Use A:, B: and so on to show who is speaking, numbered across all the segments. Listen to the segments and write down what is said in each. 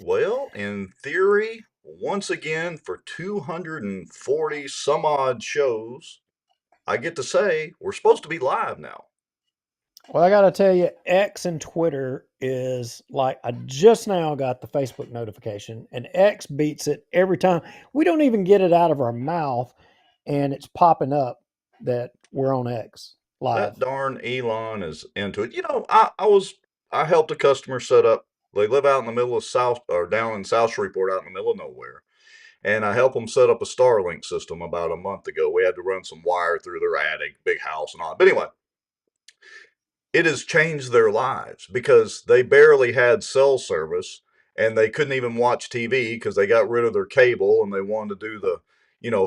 A: Well, in theory, once again, for 240 some odd shows, I get to say we're supposed to be live now.
B: Well, I got to tell you, X and Twitter is like, I just now got the Facebook notification, and X beats it every time. We don't even get it out of our mouth, and it's popping up that we're on X
A: That
B: live.
A: darn Elon is into it. I helped a customer set up. They live out in the middle of South or down in South Shreveport, out in the middle of nowhere. And I helped them set up a Starlink system about a month ago. We had to run some wire through their attic, big house and all. But anyway, it has changed their lives because they barely had cell service and they couldn't even watch TV because they got rid of their cable and they wanted to do the,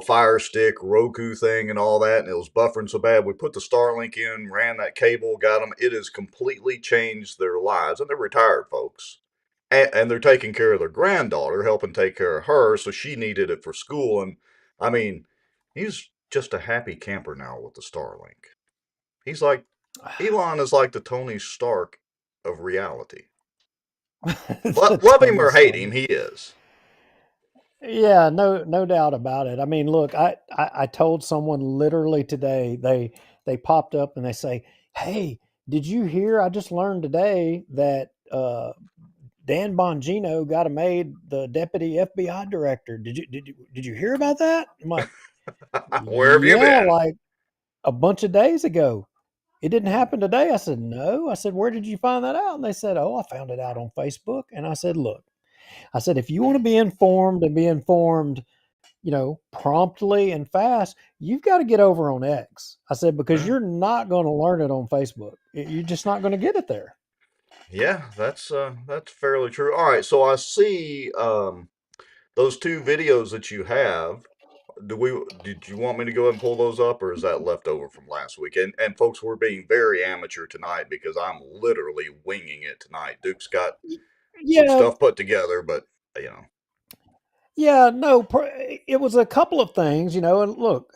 A: Fire Stick, Roku thing and all that. And it was buffering so bad. We put the Starlink in, ran that cable, got them. It has completely changed their lives. And they're retired folks. And they're taking care of their granddaughter, helping take care of her. So she needed it for school. And I mean, he's just a happy camper now with the Starlink. He's like, Elon is like the Tony Stark of reality. Love him
B: Tony
A: or hate
B: Stark.
A: him, he is.
B: Yeah, no doubt about it. I mean, look, I told someone literally today, they popped up and they say, "Hey, did you hear? I just learned today that Dan Bongino got made the deputy FBI director. Did you hear about that?" I'm like,
A: Where have you
B: "Yeah,
A: been?
B: like a bunch of days ago. It didn't happen today." I said, "No." I said, "Where did you find that out?" And they said, "Oh, I found it out on Facebook." And I said, "Look, I said, if you want to be informed and be informed, promptly and fast, you've got to get over on X." I said, because
A: Well,
B: you're not going to learn it on Facebook. You're just not going to get it there.
A: yeah, that's fairly true. All right, so I see those two videos that you have. Did you want me to go ahead and pull those up, or is that left over from last week? And folks, we're being very amateur tonight because I'm literally winging it tonight. Duke's got some
B: Yeah,
A: stuff put together, but you know.
B: yeah, no, it was a couple of things, and look,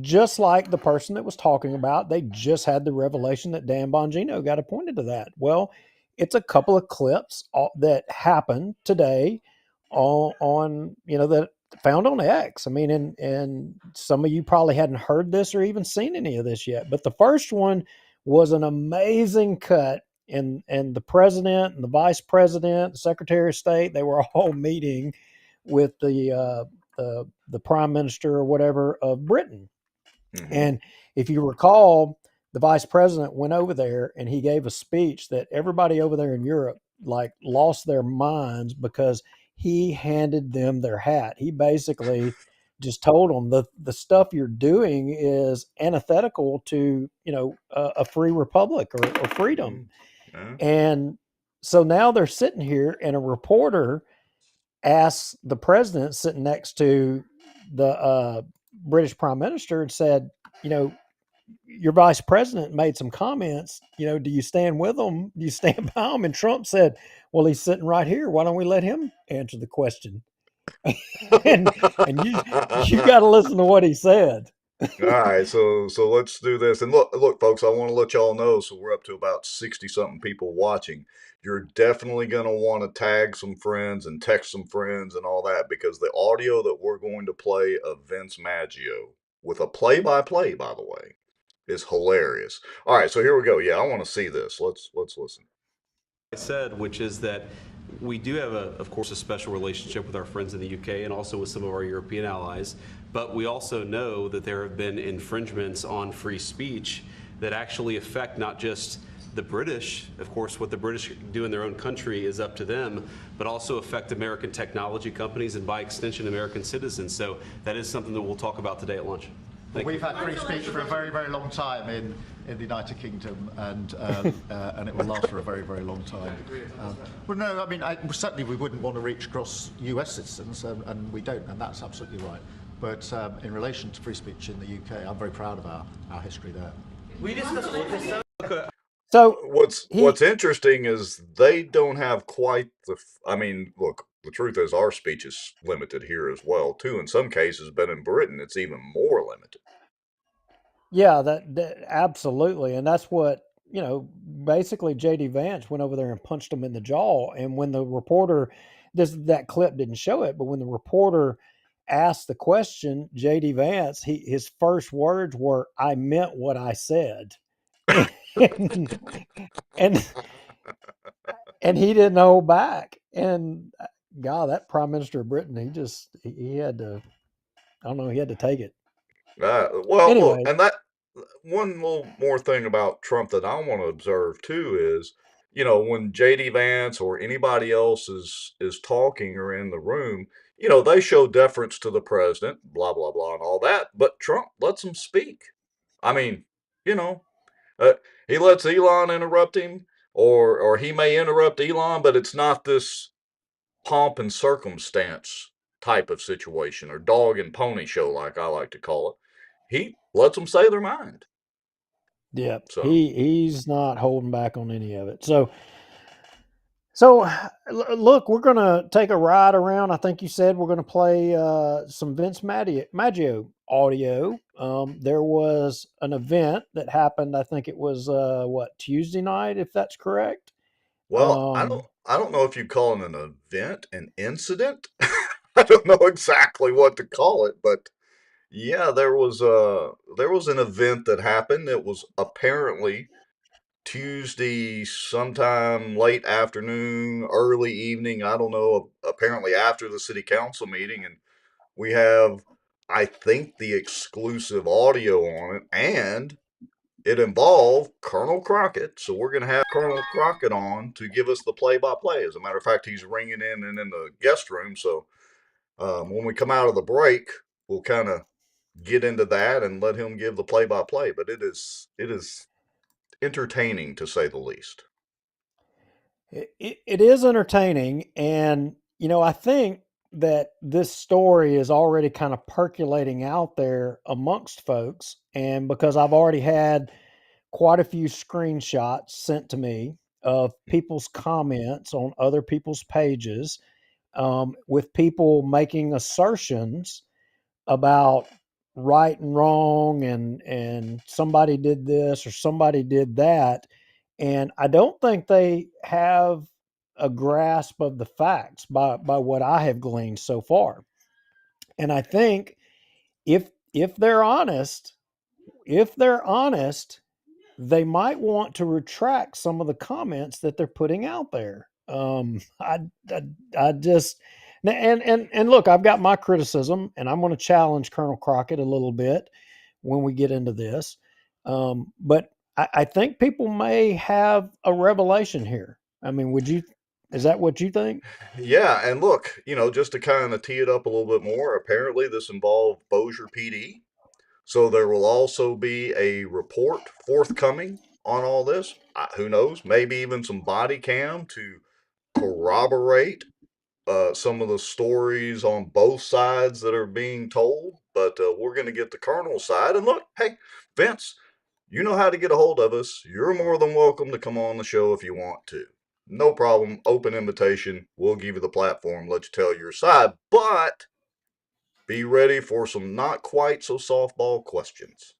B: just like the person that was talking about, they just had the revelation that Dan Bongino got appointed to that. Well, it's a couple of clips that happened today on that found on X. I mean, and some of you probably hadn't heard this or even seen any of this yet, but the first one was an amazing cut. And the president and the vice president, the secretary of state, they were all meeting with the prime minister or whatever of Britain.
A: Mm-hmm.
B: And if you recall, the vice president went over there and he gave a speech that everybody over there in Europe like lost their minds because he handed them their hat. He basically just told them the stuff you're doing is antithetical to a free republic or freedom.
A: Yeah.
B: And so now they're sitting here and a reporter asked the president sitting next to the British prime minister and said, you know, your vice president made some comments. Do you stand with them? Do you stand by them? And Trump said, well, he's sitting right here. Why don't we let him answer the question? and you got to listen to what he said.
A: All right, so let's do this. And look, folks, I want to let y'all know. So we're up to about 60 something people watching. You're definitely going to want to tag some friends and text some friends and all that because the audio that we're going to play of Vince Maggio with a play-by-play, by the way, is hilarious. All right, so here we go. Yeah, I want to see this. Let's listen.
C: I said, which is that we do have, of course, a special relationship with our friends in the UK and also with some of our European allies, but we also know that there have been infringements on free speech that actually affect not just the British, of course, what the British do in their own country is up to them, but also affect American technology companies and by extension American citizens. So that is something that we'll talk about today at lunch.
D: We've had free speech for a very, very long time in the United Kingdom, and it will last for a very, very long time. Well, no, I mean, certainly we wouldn't want to reach across US citizens, and we don't, and that's absolutely right. But in relation to free speech in the UK, I'm very proud of our history there.
C: We discussed all this.
B: So
A: What's interesting is they don't have quite the. I mean, look, the truth is our speech is limited here as well too. In some cases, but in Britain, it's even more limited.
B: yeah, that absolutely, and that's what basically J.D. Vance went over there and punched him in the jaw. And when the reporter, that clip didn't show it, but when the reporter asked the question, J.D. Vance, his first words were, "I meant what I said," and and, and he didn't hold back. And God, that Prime Minister of Britain, he had to, I don't know, he had to take it.
A: Well, look,
B: Anyway,
A: and that one little more thing about Trump that I want to observe too is, when JD Vance or anybody else is talking or in the room, they show deference to the president, blah blah blah, and all that. But Trump lets them speak. I mean, you know, uh, he lets Elon interrupt him, or he may interrupt Elon, but it's not this pomp and circumstance type of situation or dog and pony show, like I like to call it. He lets them say their mind.
B: yeah,
A: So,
B: he's not holding back on any of it. So, look, we're going to take a ride around. I think you said we're going to play some Vince Maggio audio. There was an event that happened. I think it was Tuesday night, if that's correct.
A: well, I
B: Um,
A: don't I don't know if you call it an event, an incident. I don't know exactly what to call it, but yeah, there was an event that happened. It was apparently Tuesday, sometime late afternoon, early evening. I don't know. Apparently after the city council meeting, and we have, I think, the exclusive audio on it, and it involved Colonel Crockett. So we're going to have Colonel Crockett on to give us the play-by-play. As a matter of fact, he's ringing in and in the guest room. So when we come out of the break, we'll kind of get into that and let him give the play-by-play. But it is entertaining to say the least.
B: it is entertaining. And, I think that this story is already kind of percolating out there amongst folks. And because I've already had quite a few screenshots sent to me of people's comments on other people's pages, with people making assertions about right and wrong, and somebody did this or somebody did that, and I don't think they have a grasp of the facts by what I have gleaned so far. And I think if they're honest, if they're honest, they might want to retract some of the comments that they're putting out there. I, I just and look, I've got my criticism, and I'm going to challenge Colonel Crockett a little bit when we get into this. But I think people may have a revelation here. I mean, is that what you think?
A: Yeah, and look, just to kind of tee it up a little bit more, apparently this involved Bossier PD. So there will also be a report forthcoming on all this. Who knows? Maybe even some body cam to corroborate some of the stories on both sides that are being told. But we're going to get the Colonel's side. And look, hey, Vince, you know how to get a hold of us. You're more than welcome to come on the show if you want to. No problem. Open invitation. We'll give you the platform, let you tell your side. But be ready for some not quite so softball questions.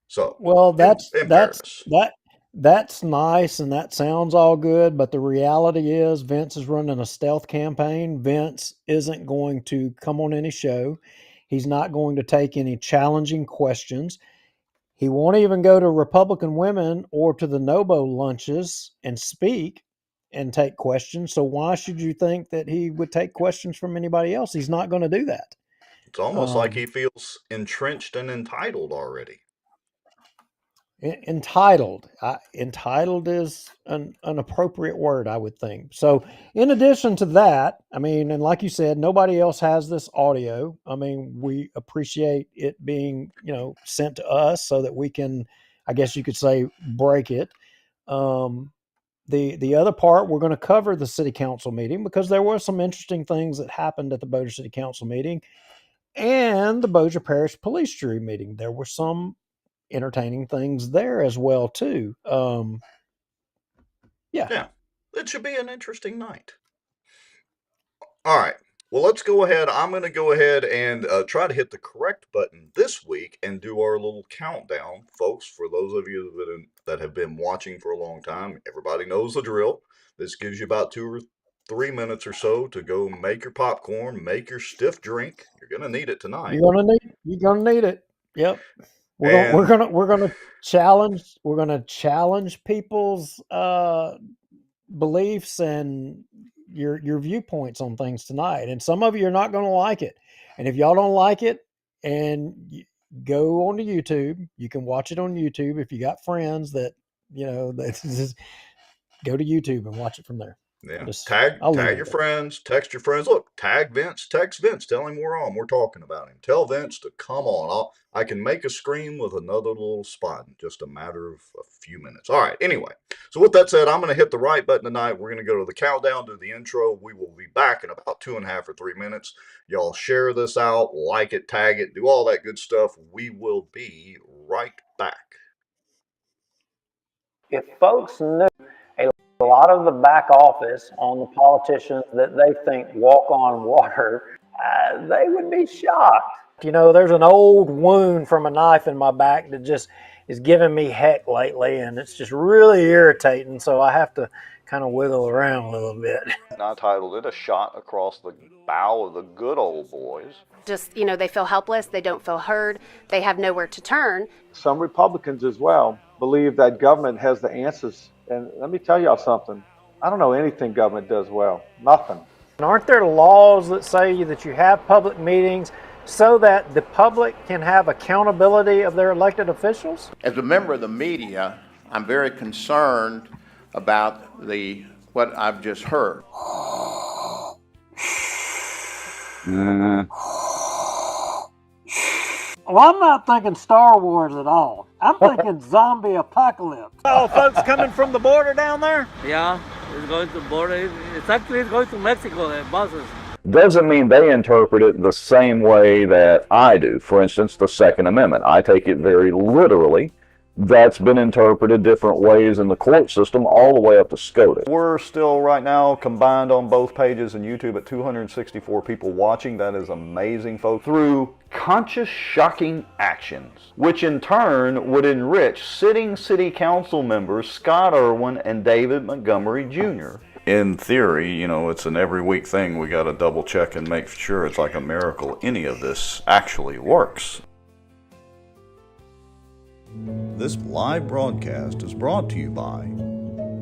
A: So,
B: Well,
A: in fairness,
B: that's nice, and that sounds all good, but the reality is Vince is running a stealth campaign. Vince isn't going to come on any show. He's not going to take any challenging questions. He won't even go to Republican women or to the Nobo lunches and speak and take questions. So why should you think that he would take questions from anybody else? He's not going to do that.
A: it's almost like
B: Um,
A: he feels entrenched and entitled already.
B: Entitled. Entitled is an appropriate word, I would think. So, in addition to that, I mean, and like you said, nobody else has this audio. I mean, we appreciate it being, sent to us so that we can, I guess you could say, break it. Um, the other part, we're going to cover the city council meeting because there were some interesting things that happened at the Bossier City Council meeting and the Bossier Parish Police Jury meeting. There were some entertaining things there as well too. Yeah.
A: Yeah, it should be an interesting night. All right. Well, let's go ahead. I'm going to go ahead and try to hit the correct button this week and do our little countdown, folks. For those of you that have been watching for a long time, everybody knows the drill. This gives you about 2 or 3 minutes or so to go make your popcorn, make your stiff drink. You're going to need it tonight.
B: You're gonna need it. Yep.
A: And
B: We're gonna challenge people's beliefs and your viewpoints on things tonight. And some of you are not going to like it. And if y'all don't like it, go onto YouTube. You can watch it on YouTube if you got friends that that just go to YouTube and watch it from there.
A: yeah, tag your friends, text your friends. Look, tag Vince, text Vince, tell him we're on. We're talking about him. Tell Vince to come on. I can make a screen with another little spot in just a matter of a few minutes. All right. Anyway, so with that said, I'm going to hit the right button tonight. We're going to go to the countdown, do the intro. We will be back in about 2.5 or 3 minutes. Y'all share this out, like it, tag it, do all that good stuff. We will be right back.
B: If folks knew a lot of the back office on the politicians that they think walk on water, they would be shocked. There's an old wound from a knife in my back that just is giving me heck lately, and it's just really irritating, so I have to kind of wiggle around a little bit.
A: I titled it "A Shot Across the Bow of the Good Old Boys."
E: Just, they feel helpless, they don't feel heard, they have nowhere to turn.
F: Some Republicans as well believe that government has the answers. And let me tell y'all something. I don't know anything government does well. Nothing.
B: Aren't there laws that say that you have public meetings so that the public can have accountability of their elected officials?
G: As a member of the media, I'm very concerned about what I've just heard.
B: Well, I'm not thinking Star Wars at all. I'm thinking zombie apocalypse. Oh, folks coming from the border down there?
H: Yeah, it's going to border. It's going to Mexico, the buses.
I: Doesn't mean they interpret it the same way that I do. For instance, the Second Amendment. I take it very literally. That's been interpreted different ways in the court system all the way up to SCOTUS. We're still right now combined on both pages and YouTube at 264 people watching. That is amazing, folks. Through conscious, shocking actions, which in turn would enrich sitting city council members Scott Irwin and David Montgomery Jr. In theory, it's an every week thing. We got to double check and make sure it's like a miracle any of this actually works. This live broadcast is brought to you by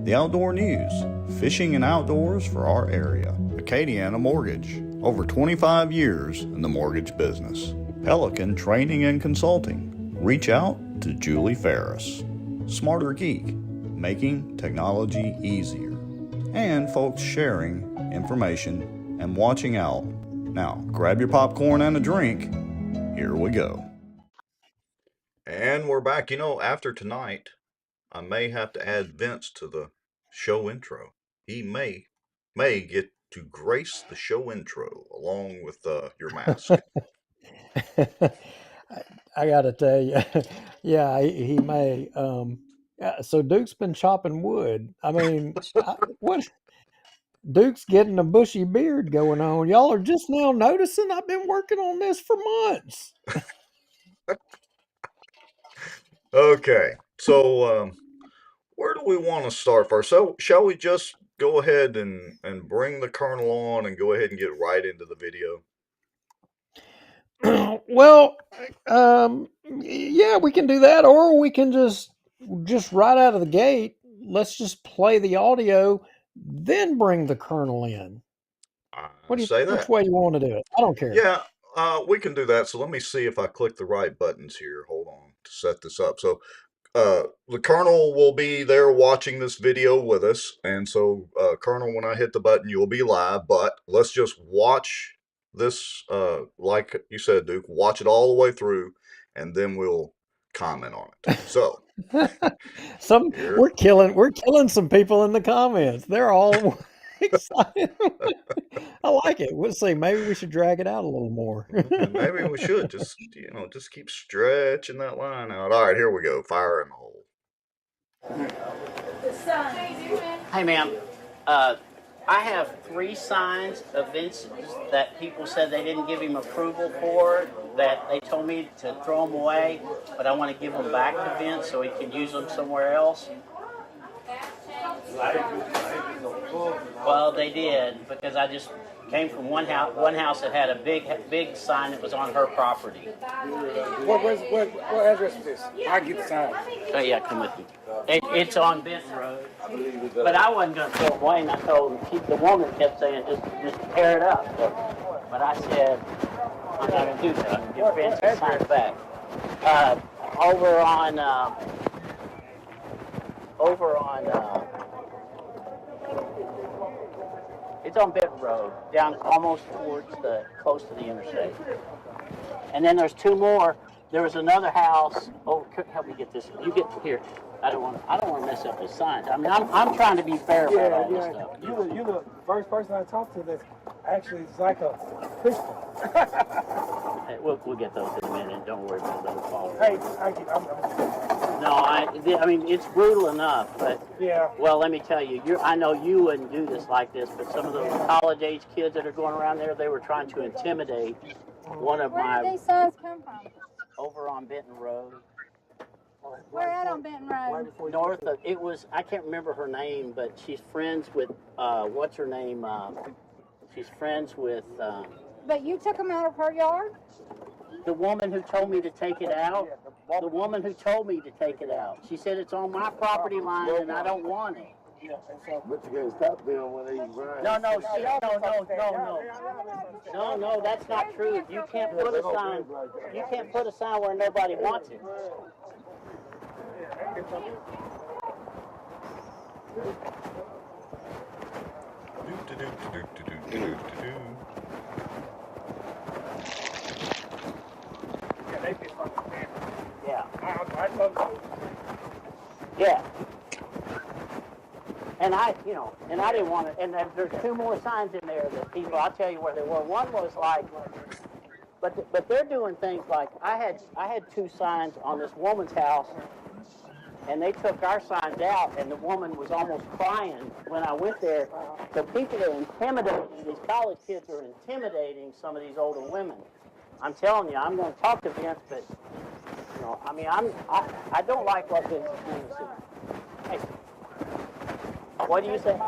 I: the Outdoor News, fishing and outdoors for our area. Acadiana Mortgage, over 25 years in the mortgage business. Pelican Training and Consulting. Reach out to Julie Ferris. Smarter Geek, making technology easier. And folks sharing information and watching out. Now, grab your popcorn and a drink. Here we go.
A: And we're back. After tonight, I may have to add Vince to the show intro. He may get to grace the show intro along with your mask.
B: I got to tell you, yeah, he may. So Duke's been chopping wood. I mean, what? Duke's getting a bushy beard going on. Y'all are just now noticing. I've been working on this for months.
A: Okay, so where do we want to start first? So shall we just go ahead and bring the Colonel on and go ahead and get right into the video?
B: Well, yeah, we can do that, or we can just right out of the gate, let's just play the audio, then bring the Colonel in. What do you
A: say that?
B: Which way you want to do it? I don't care.
A: Yeah, we can do that. So let me see if I click the right buttons here. Hold on to set this up. So the Colonel will be there watching this video with us. And so, Colonel, when I hit the button, you'll be live. But let's just watch this, like you said, Duke, watch it all the way through, and then we'll comment on it. So
B: we're killing some people in the comments. They're all excited. I like it. We'll see. Maybe we should drag it out a little more.
A: Maybe we should just keep stretching that line out. All right, here we go. Fire in the hole.
J: Hey, ma'am. I have 3 signs of Vince's that people said they didn't give him approval for, that they told me to throw them away, but I want to give them back to Vince so he can use them somewhere else. Well, they did, because I just came from one house that had a big sign that was on her property.
K: What address is this? I get the sign.
J: Oh yeah, come with me. It's on Benton Road. But I wasn't going to throw it away, and I told him, the woman kept saying, just tear it up. But I said, I'm not going to do that. I'm going to give Vince his sign back. Over on it's on Benton Road, down almost close to the interstate. And then there's 2 more. There was another house. Oh, help me get this. You get here. I don't want to mess up the signs. I mean, I'm trying to be fair about all this stuff.
K: You're the first person I talked to that actually is like a Christian.
J: Hey, we'll get those in a minute. Don't worry about those followers.
K: Hey,
J: No, I mean, it's brutal enough, but
K: yeah.
J: Well, let me tell you, I know you wouldn't do this like this, but some of those college-age kids that are going around there, they were trying to intimidate one of my.
L: Where did these signs come from?
J: Over on Benton Road.
L: Where at on Benton Road?
J: North of, it was, I can't remember her name, but she's friends with, what's her name? She's friends with.
L: But you took them out of her yard?
J: The woman who told me to take it out. The woman who told me to take it out. She said it's on my property line and I don't want it.
K: But you can stop them when they run.
J: No, that's not true. You can't put a sign. You can't put a sign where nobody wants it. Yeah. Yeah. And I didn't want to, and there's 2 more signs in there that people, I'll tell you where they were. One was like, but they're doing things like, I had 2 signs on this woman's house, and they took our signs out, and the woman was almost crying when I went there. So people are intimidating, these college kids are intimidating some of these older women. I'm telling you, I'm going to talk to Vince, but, I mean, I don't like what Vince is doing. Hey. What do you say?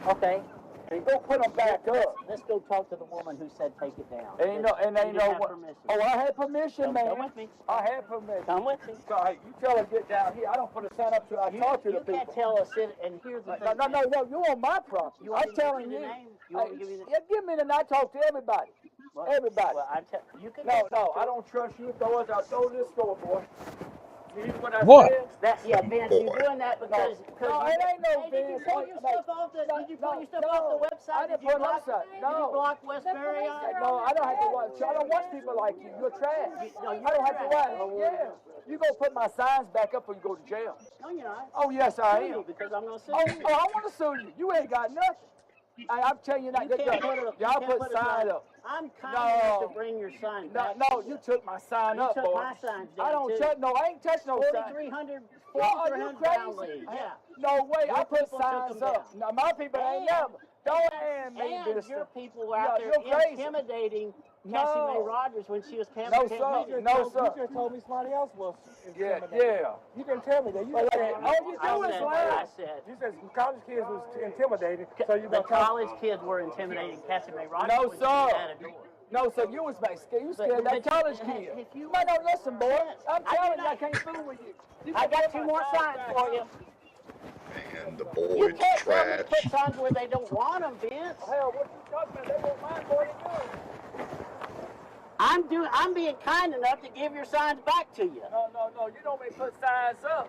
J: Okay.
K: Go put them back up.
J: Let's go talk to the woman who said take it down.
K: They know what. Oh, I had permission, man.
J: Come with me.
K: I had permission.
J: Come with me.
K: So, hey, you tell her to get down here. I don't put a sign up till I talk to the people.
J: You can't tell us it, and here's the thing.
K: No, you're on my property. I'm telling you. Yeah, give me the name. I talk to everybody.
J: What?
K: Everybody.
J: Well, you can.
K: No, I don't trust you. Throw this store, boy.
B: What?
J: Vince, you're doing that because
K: no, it ain't no
J: Did you pull your stuff off the website?
K: Did you
J: block Westbury?
K: No, I don't have to watch. I don't watch people like you. You're trash. I don't have to watch. Yeah. You go put my signs back up or you go to jail.
J: No, you're not.
K: Oh, yes, I am.
J: Because I'm going to sue you.
K: Oh, I want to sue you. You ain't got nothing. I'm telling you that. Y'all put sign up.
J: I'm kind enough to bring your sign back.
K: No, you took my sign up, boy.
J: You took my signs down,
K: I don't touch. No, I ain't touch no sign.
J: 4,300
K: ground leads.
J: Yeah.
K: No way. I put
J: people
K: signs
J: took them
K: up. No, my people ain't never. Don't hand me
J: And
K: this.
J: your people were out there intimidating Cassie Mae Rogers when she was campaigning.
K: No, sir.
M: You just told me somebody else was intimidating.
K: Yeah.
M: You didn't tell me that.
K: All you do is lie.
M: You said college kids was intimidated, so you
J: the college kids were intimidating Cassie Mae Rogers.
K: No,
J: when
K: sir.
J: she was at a door.
K: No, sir, you was scared. You scared that college kid. No, listen, boy. I'm telling you, I can't fool with you.
J: I got 2 more signs for you.
A: And the boy
J: You can't
A: trash.
J: tell me to put signs where they don't want them, Vince.
K: Hell, what you talking about? They won't mind more than you.
J: I'm being kind enough to give your signs back to you.
K: No. You don't make put signs up.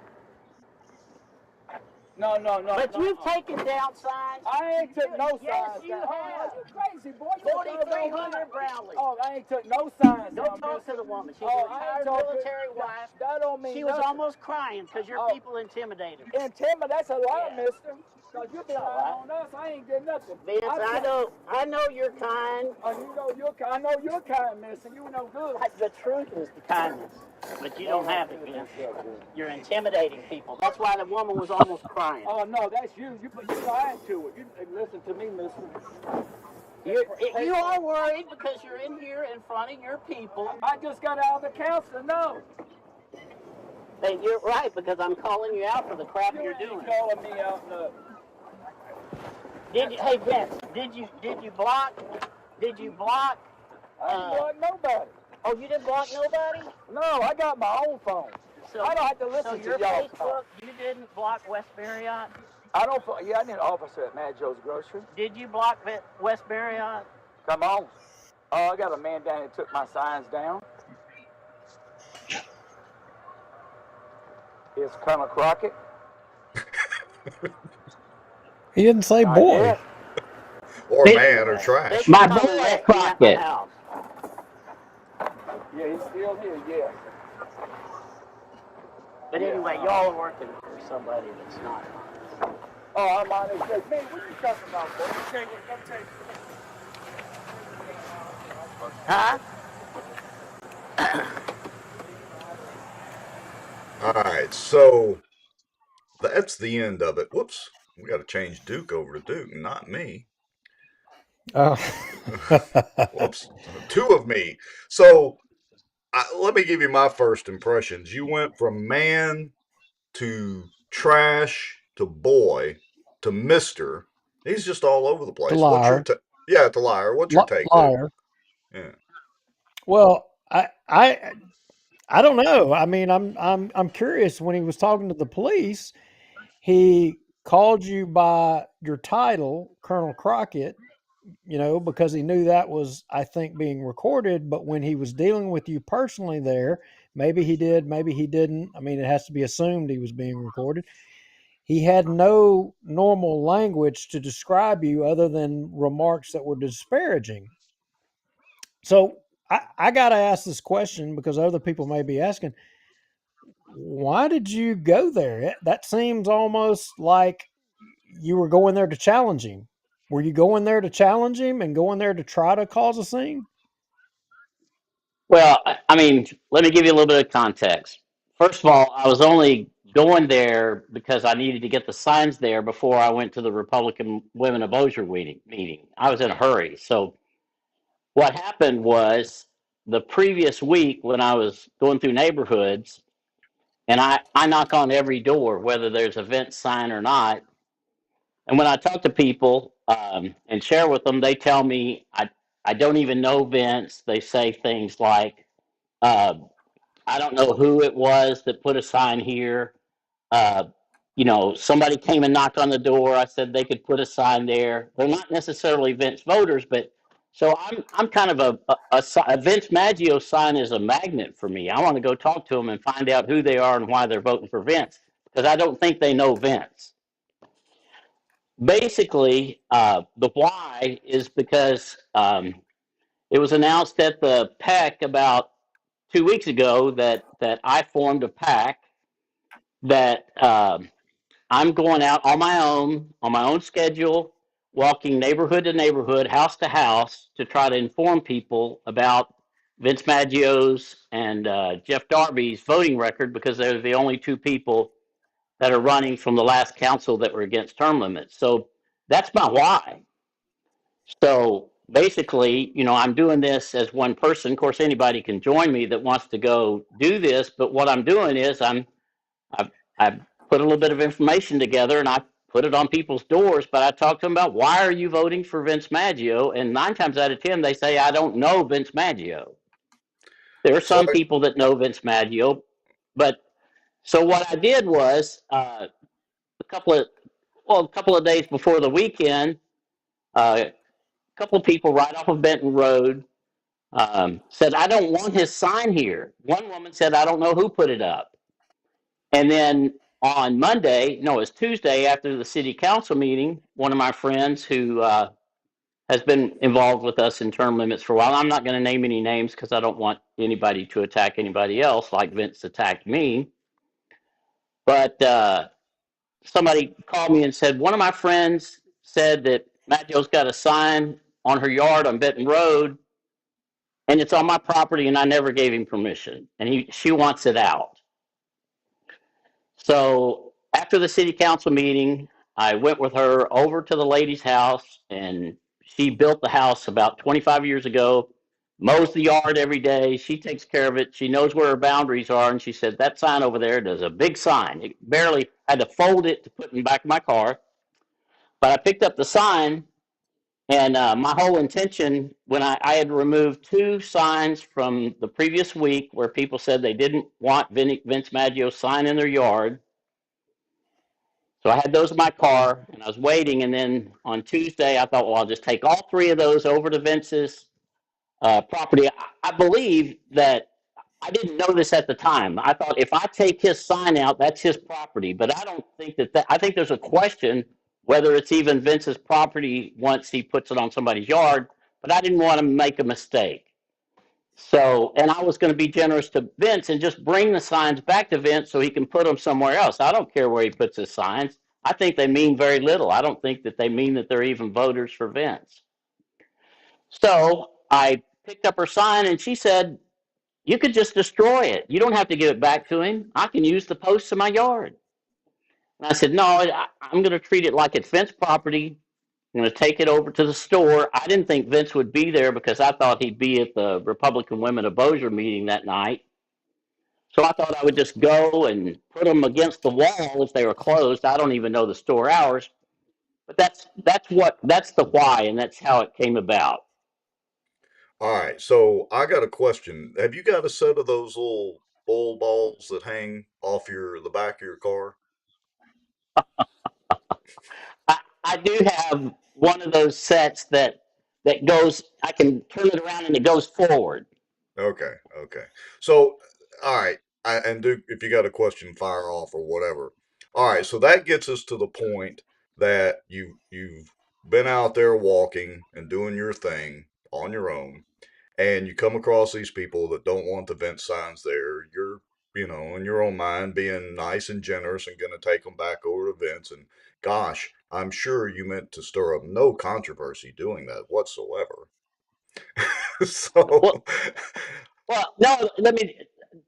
K: No.
J: But you've taken down signs.
K: I ain't took no signs.
J: Yes, you have.
K: You crazy, boy.
J: 4,300 Brownlee.
K: Oh, I ain't took no signs.
J: Don't talk to the woman. She's a retired military wife.
K: That don't mean
J: She was
K: nothing.
J: almost crying because your people intimidated her.
K: That's a lie, mister.
M: Cause you been lying on us. I ain't getting nothing.
J: Vince, I know you're kind.
M: I know you're kind, miss, and you know good.
J: The truth is the kindness, but you don't have it, Vince. You're intimidating people. That's why the woman was almost crying.
M: Oh no, that's you. You lying to it. Listen to me, mister.
J: You are worried because you're in here in front of your people.
M: I just got out of the council. No.
J: Hey, you're right, because I'm calling you out for the crap you're doing.
M: You calling me out? No.
J: Hey Vince, did you block?
M: I didn't block nobody.
J: Oh, you didn't block nobody?
M: No, I got my own phone.
J: So
M: I don't have to listen to
J: your
M: y'all.
J: Facebook, you didn't block West Marriott?
M: I don't. Yeah, I need an officer at Mad Joe's Grocery.
J: Did you block West Marriott?
M: Come on. Oh, I got a man down here who took my signs down. It's Colonel Crockett.
B: He didn't say boy.
A: Or man or trash.
J: My boy Crockett.
M: Yeah, he's still here, yeah.
J: But anyway, y'all are working for somebody that's not.
M: Oh, I'm on it. Man, what are you talking about, boy? Okay, come take it.
J: Huh?
A: All right, so that's the end of it. Whoops, we got to change Duke over to Duke, not me.
B: Oh.
A: Whoops, two of me. So let me give you my first impressions. You went from man to trash to boy to Mister. He's just all over the place.
B: To liar.
A: To liar. What's your take?
B: Liar.
A: Yeah.
B: Well, I don't know. I mean, I'm curious. When he was talking to the police, he called you by your title, Colonel Crockett, because he knew that was, I think, being recorded. But when he was dealing with you personally there, maybe he did, maybe he didn't. I mean, it has to be assumed he was being recorded. He had no normal language to describe you other than remarks that were disparaging. So I got to ask this question because other people may be asking, why did you go there? That seems almost like you were going there to challenge him. Were you going there to challenge him and going there to try to cause a scene?
J: Well, I mean, let me give you a little bit of context. First of all, I was only going there because I needed to get the signs there before I went to the Republican Women of Bossier meeting. I was in a hurry. So what happened was the previous week when I was going through neighborhoods, and I knock on every door, whether there's a Vince sign or not. And when I talk to people and share with them, they tell me I don't even know Vince. They say things like, I don't know who it was that put a sign here. Somebody came and knocked on the door. I said they could put a sign there. They're not necessarily Vince voters, but so I'm kind of a Vince Maggio sign is a magnet for me. I want to go talk to them and find out who they are and why they're voting for Vince because I don't think they know Vince. Basically, the why is because it was announced at the PEC about 2 weeks ago that I formed a PAC that I'm going out on my own schedule, walking neighborhood to neighborhood, house to house to try to inform people about Vince Maggio's and Jeff Darby's voting record because they're the only two people that are running from the last council that were against term limits. So that's my why. So basically, I'm doing this as one person. Of course, anybody can join me that wants to go do this. But what I'm doing is I've put a little bit of information together and I put it on people's doors. But I talk to them about why are you voting for Vince Maggio? And 9 times out of 10, they say I don't know Vince Maggio. There are some people that know Vince Maggio, but so what I did was a couple of days before the weekend. A couple of people right off of Benton Road said, I don't want his sign here. One woman said, I don't know who put it up. And then on it's Tuesday after the city council meeting, one of my friends who has been involved with us in term limits for a while, I'm not going to name any names because I don't want anybody to attack anybody else like Vince attacked me. But somebody called me and said, one of my friends said that Maggio's got a sign on her yard on Benton Road, and it's on my property, and I never gave him permission, and she wants it out. So after the city council meeting, I went with her over to the lady's house, and she built the house about 25 years ago, mows the yard every day. She takes care of it. She knows where her boundaries are. And she said, that sign over there's a big sign. It barely had to fold it to put in the back of my car. But I picked up the sign, and my whole intention when I had removed 2 signs from the previous week where people said they didn't want Vince Maggio's sign in their yard. So I had those in my car, and I was waiting. And then on Tuesday, I thought, well, I'll just take all 3 of those over to Vince's property. I believe that I didn't know this at the time. I thought if I take his sign out, that's his property. But I don't think that I think there's a question whether it's even Vince's property once he puts it on somebody's yard. But I didn't want to make a mistake. So, and I was going to be generous to Vince and just bring the signs back to Vince so he can put them somewhere else. I don't care where he puts his signs. I think they mean very little. I don't think that they mean that they're even voters for Vince. So I picked up her sign, and she said, you could just destroy it. You don't have to give it back to him. I can use the posts in my yard. And I said, no, I'm going to treat it like it's Vince property. I'm going to take it over to the store. I didn't think Vince would be there because I thought he'd be at the Republican Women of Bossier meeting that night. So I thought I would just go and put them against the wall if they were closed. I don't even know the store hours. But that's the why, and that's how it came about.
A: All right, so I got a question. Have you got a set of those little bull balls that hang off the back of your car?
J: I do have one of those sets that goes. I can turn it around and it goes forward.
A: Okay. So, all right, and Duke, if you got a question, fire off or whatever. All right, so that gets us to the point that you've been out there walking and doing your thing on your own, and you come across these people that don't want the vent signs there. You're, in your own mind, being nice and generous and going to take them back over to Vince. And gosh, I'm sure you meant to stir up no controversy doing that whatsoever. So,
J: well, no,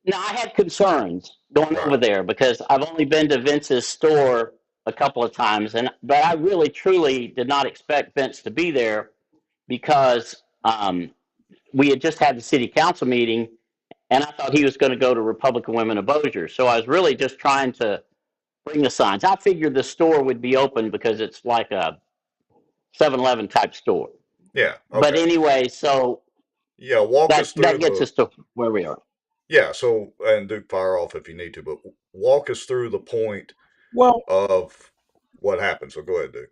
J: Now, I had concerns going over there because I've only been to Vince's store a couple of times, but I really, truly did not expect Vince to be there because we had just had the city council meeting, and I thought he was going to go to Republican Women of Bossier. So I was really just trying to bring the signs. I figured the store would be open because it's like a 7-Eleven type store.
A: Yeah. Okay.
J: But anyway, so
A: yeah, walk us through.
J: That gets us to where we are.
A: Yeah. So, and Duke, fire off if you need to, but walk us through the point of what happened. So go ahead, Duke.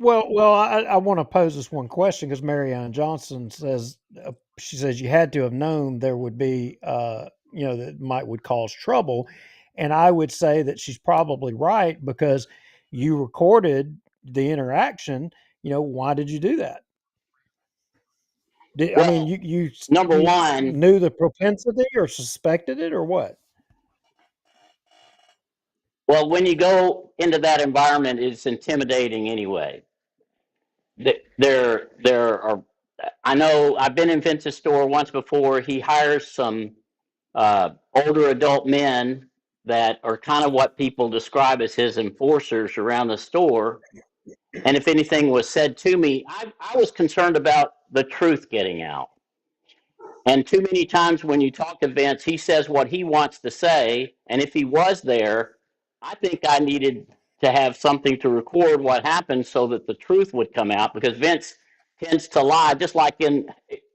B: Well, I want to pose this one question because Marianne Johnson says she says you had to have known there would be that would cause trouble, and I would say that she's probably right because you recorded the interaction. Why did you do that? You
J: number one,
B: knew the propensity or suspected it or what?
J: Well, when you go into that environment, it's intimidating anyway. There are. I know I've been in Vince's store once before. He hires some older adult men that are kind of what people describe as his enforcers around the store. And if anything was said to me, I was concerned about the truth getting out. And too many times when you talk to Vince, he says what he wants to say. And if he was there, I think I needed to have something to record what happened so that the truth would come out, because Vince tends to lie, just like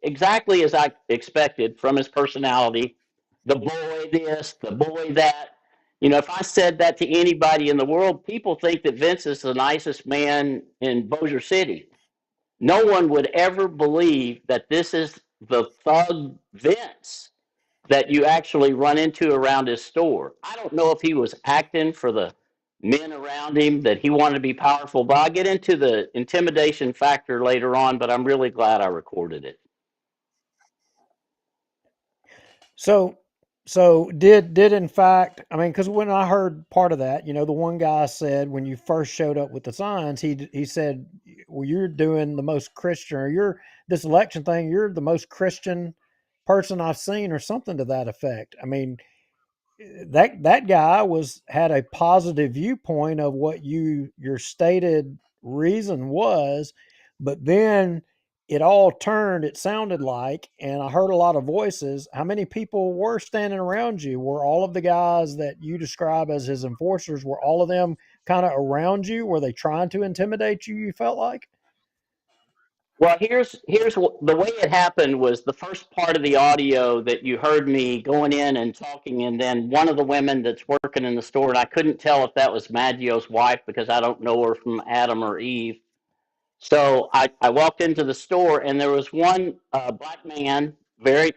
J: exactly as I expected from his personality. The boy this, the boy that. If I said that to anybody in the world, people think that Vince is the nicest man in Bossier City. No one would ever believe that this is the thug Vince that you actually run into around his store. I don't know if he was acting for the men around him, that he wanted to be powerful, but I'll get into the intimidation factor later on, but I'm really glad I recorded it.
B: So So did in fact, I mean, because when I heard part of that, the one guy said when you first showed up with the signs, he said, "Well, you're doing the most Christian, or you're this election thing. You're the most Christian person I've seen," or something to that effect. I mean, that guy had a positive viewpoint of what your stated reason was, but then it all turned, it sounded like, and I heard a lot of voices. How many people were standing around you? Were all of the guys that you describe as his enforcers, were all of them kind of around you? Were they trying to intimidate you, you felt like?
J: Well, the way it happened was the first part of the audio that you heard me going in and talking, and then one of the women that's working in the store, and I couldn't tell if that was Maggio's wife because I don't know her from Adam or Eve. So I walked into the store, and there was one black man,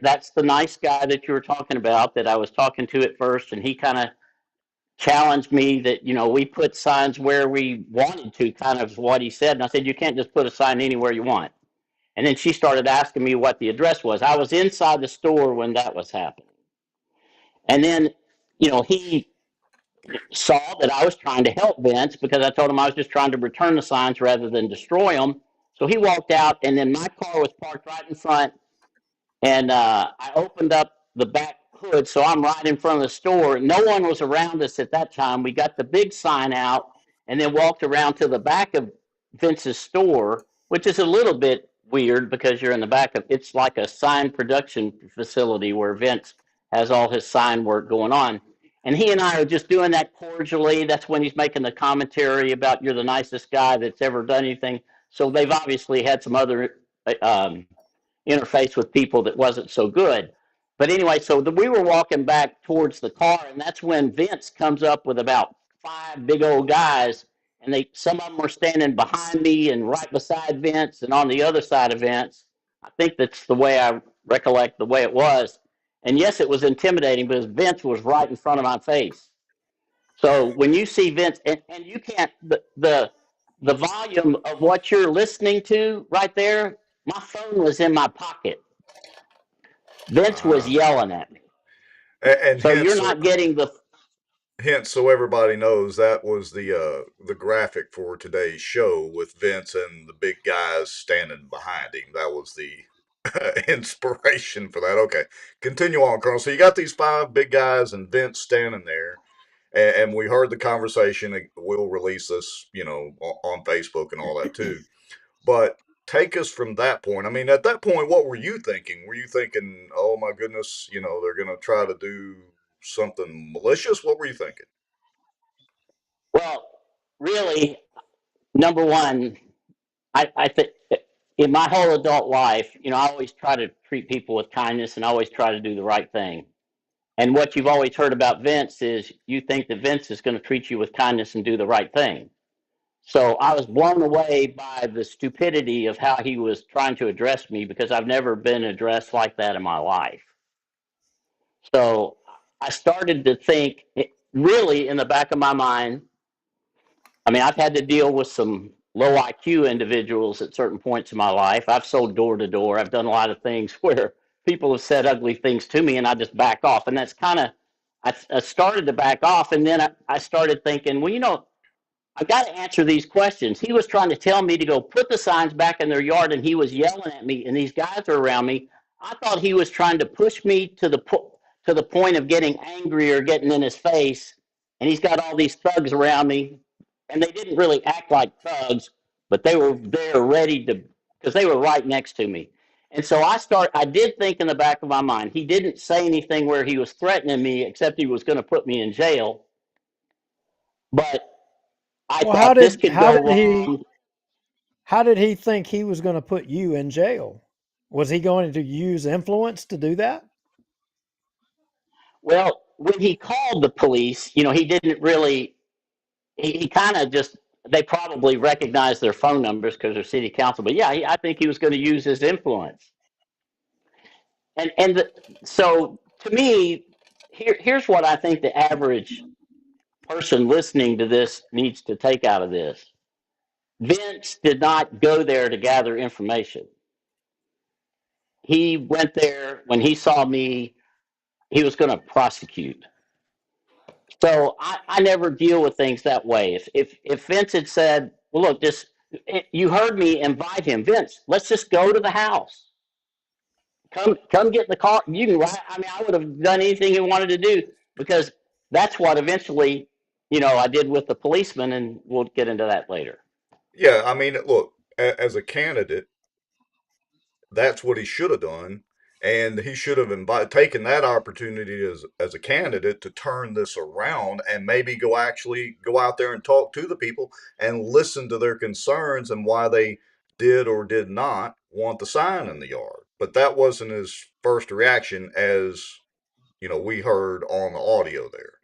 J: that's the nice guy that you were talking about that I was talking to at first, and he kind of challenged me that, we put signs where we wanted to, kind of what he said. And I said, you can't just put a sign anywhere you want. And then she started asking me what the address was. I was inside the store when that was happening. And then, he saw that I was trying to help Vince because I told him I was just trying to return the signs rather than destroy them. So he walked out, and then my car was parked right in front, and I opened up the back hood, so I'm right in front of the store. No one was around us at that time. We got the big sign out and then walked around to the back of Vince's store, which is a little bit weird because you're in the back of it's like a sign production facility where Vince has all his sign work going on. And he and I are just doing that cordially. That's when he's making the commentary about you're the nicest guy that's ever done anything. So they've obviously had some other interface with people that wasn't so good. But anyway, so we were walking back towards the car, and that's when Vince comes up with about 5 big old guys, and some of them were standing behind me and right beside Vince and on the other side of Vince. I think that's the way I recollect the way it was. And yes, it was intimidating because Vince was right in front of my face. So when you see Vince, and you can't, the volume of what you're listening to right there, my phone was in my pocket. Vince was yelling at me.
A: And
J: so
A: hence,
J: you're not getting the.
A: Hence, so everybody knows, that was the graphic for today's show with Vince and the big guys standing behind him. That was the inspiration for that. Okay, continue on, Colonel. So you got these 5 big guys and Vince standing there, and we heard the conversation. We'll release this, on Facebook and all that too. But take us from that point. I mean, at that point, what were you thinking? Were you thinking, oh my goodness, they're going to try to do something malicious? What were you thinking?
J: Well, really, number one, I think in my whole adult life, I always try to treat people with kindness and always try to do the right thing. And what you've always heard about Vince is you think that Vince is going to treat you with kindness and do the right thing. So I was blown away by the stupidity of how he was trying to address me because I've never been addressed like that in my life. So I started to think, really, in the back of my mind, I mean, I've had to deal with some low IQ individuals at certain points in my life. I've sold door to door. I've done a lot of things where people have said ugly things to me and I just back off. And that's kind of, I started to back off. And then I started thinking, well, I've got to answer these questions. He was trying to tell me to go put the signs back in their yard, and he was yelling at me, and these guys are around me. I thought he was trying to push me to the point of getting angry or getting in his face, and he's got all these thugs around me, and they didn't really act like thugs, but they were there ready to, because they were right next to me. And so I did think in the back of my mind, he didn't say anything where he was threatening me, except he was going to put me in jail. But I thought this could go wrong.
B: How did he think he was going to put you in jail? Was he going to use influence to do that?
J: Well, when he called the police, he didn't really, he kind of just, they probably recognized their phone numbers because they're city council. But yeah, I think he was going to use his influence. So to me, here's what I think the average person listening to this needs to take out of this. Vince did not go there to gather information. He went there when he saw me he was going to prosecute. So I never deal with things that way. If Vince had said, "Well, look, you heard me invite him, Vince. Let's just go to the house. Come get in the car. You can ride." I mean, I would have done anything he wanted to do because that's what eventually, I did with the policeman, and we'll get into that later.
A: Yeah, I mean, look, as a candidate, that's what he should have done, and he should have taken that opportunity as a candidate to turn this around and maybe go out there and talk to the people and listen to their concerns and why they did or did not want the sign in the yard. But that wasn't his first reaction, as we heard on the audio there.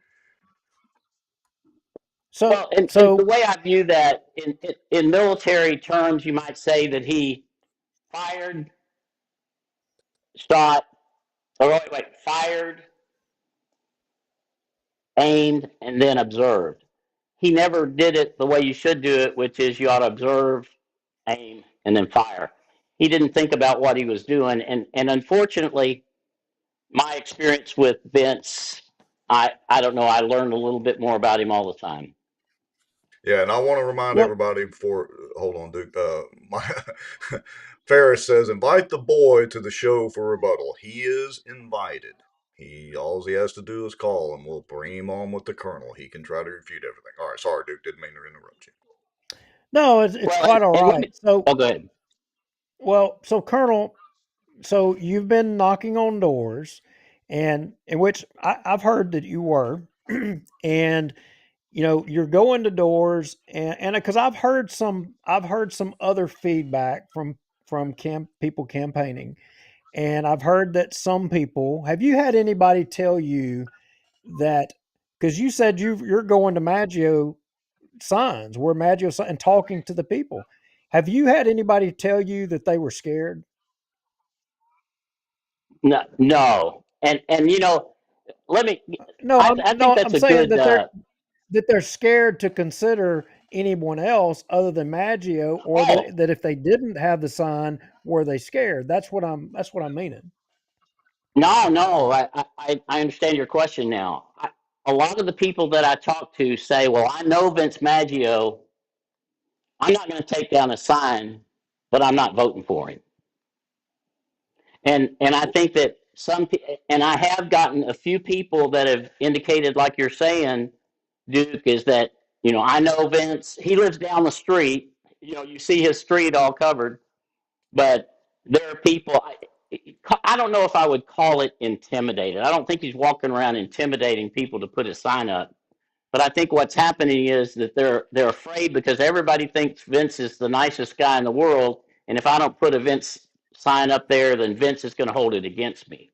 J: Well, and the way I view that in military terms, you might say that he fired, shot, fired, aimed, and then observed. He never did it the way you should do it, which is you ought to observe, aim, and then fire. He didn't think about what he was doing, and unfortunately, my experience with Vince, I don't know, I learned a little bit more about him all the time.
A: Yeah, and I want to remind everybody before, hold on, Duke. Ferris says, invite the boy to the show for rebuttal. He is invited. All he has to do is call, and we'll bring him on with the colonel. He can try to refute everything. All right, sorry, Duke, didn't mean to interrupt you.
B: No, it's quite all right. So,
J: go ahead.
B: Well, so Colonel, so you've been knocking on doors, and in which I've heard that you were, and you're going to doors, and because I've heard some other feedback from people campaigning, and I've heard that some people. Have you had anybody tell you that? Because you said you're going to Maggio signs, where Maggio and talking to the people. Have you had anybody tell you that they were scared?
J: No, and let me.
B: No,
J: I think that's
B: I'm saying
J: good.
B: That they're scared to consider anyone else other than Maggio, or that if they didn't have the sign, were they scared? That's what I'm meaning.
J: No, I understand your question now. A lot of the people that I talk to say, well, I know Vince Maggio. I'm not going to take down a sign, but I'm not voting for him. And I think that and I have gotten a few people that have indicated, like you're saying, Duke, is that, I know Vince, he lives down the street, you see his street all covered, but there are people, I don't know if I would call it intimidated. I don't think he's walking around intimidating people to put his sign up. But I think what's happening is that they're afraid because everybody thinks Vince is the nicest guy in the world, and if I don't put a Vince sign up there, then Vince is going to hold it against me.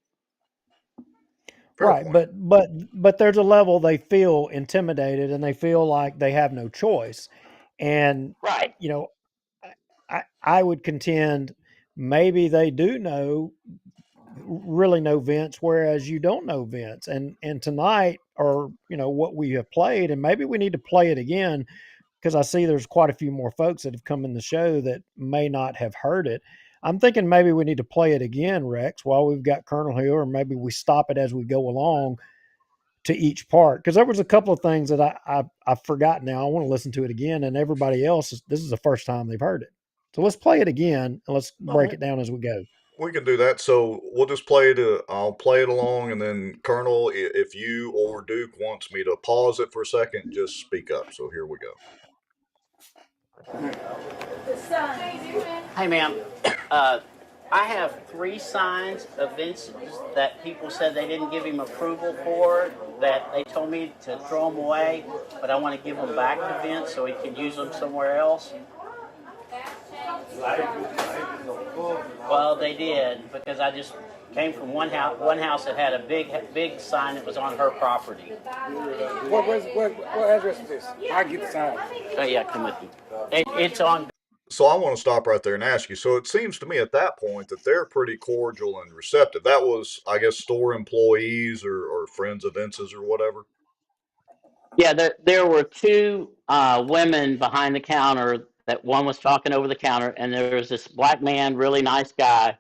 B: Right, but there's a level they feel intimidated and they feel like they have no choice, and
J: right,
B: I would contend maybe they do really know Vince, whereas you don't know Vince, and tonight, or what we have played, and maybe we need to play it again because I see there's quite a few more folks that have come in the show that may not have heard it. I'm thinking maybe we need to play it again, Rex, while we've got Colonel here, or maybe we stop it as we go along to each part. Because there was a couple of things that I've forgotten now. I want to listen to it again, and everybody else, this is the first time they've heard it. So let's play it again, and let's break it down as we go.
A: We can do that. So we'll just play it. I'll play it along, and then Colonel, if you or Duke wants me to pause it for a second, just speak up. So here we go.
J: Hey, ma'am. I have 3 signs of Vince's that people said they didn't give him approval for, that they told me to throw them away, but I want to give them back to Vince so he can use them somewhere else. Well, they did, because I just came from one house that had a big sign that was on her property.
M: What address is this? I get the sign.
J: Oh, yeah, come with me. It's on.
A: So I want to stop right there and ask you. So it seems to me at that point that they're pretty cordial and receptive. That was, I guess, store employees or friends of Vince's or whatever.
J: Yeah, there were 2 women behind the counter. That one was talking over the counter, and there was this black man, really nice guy,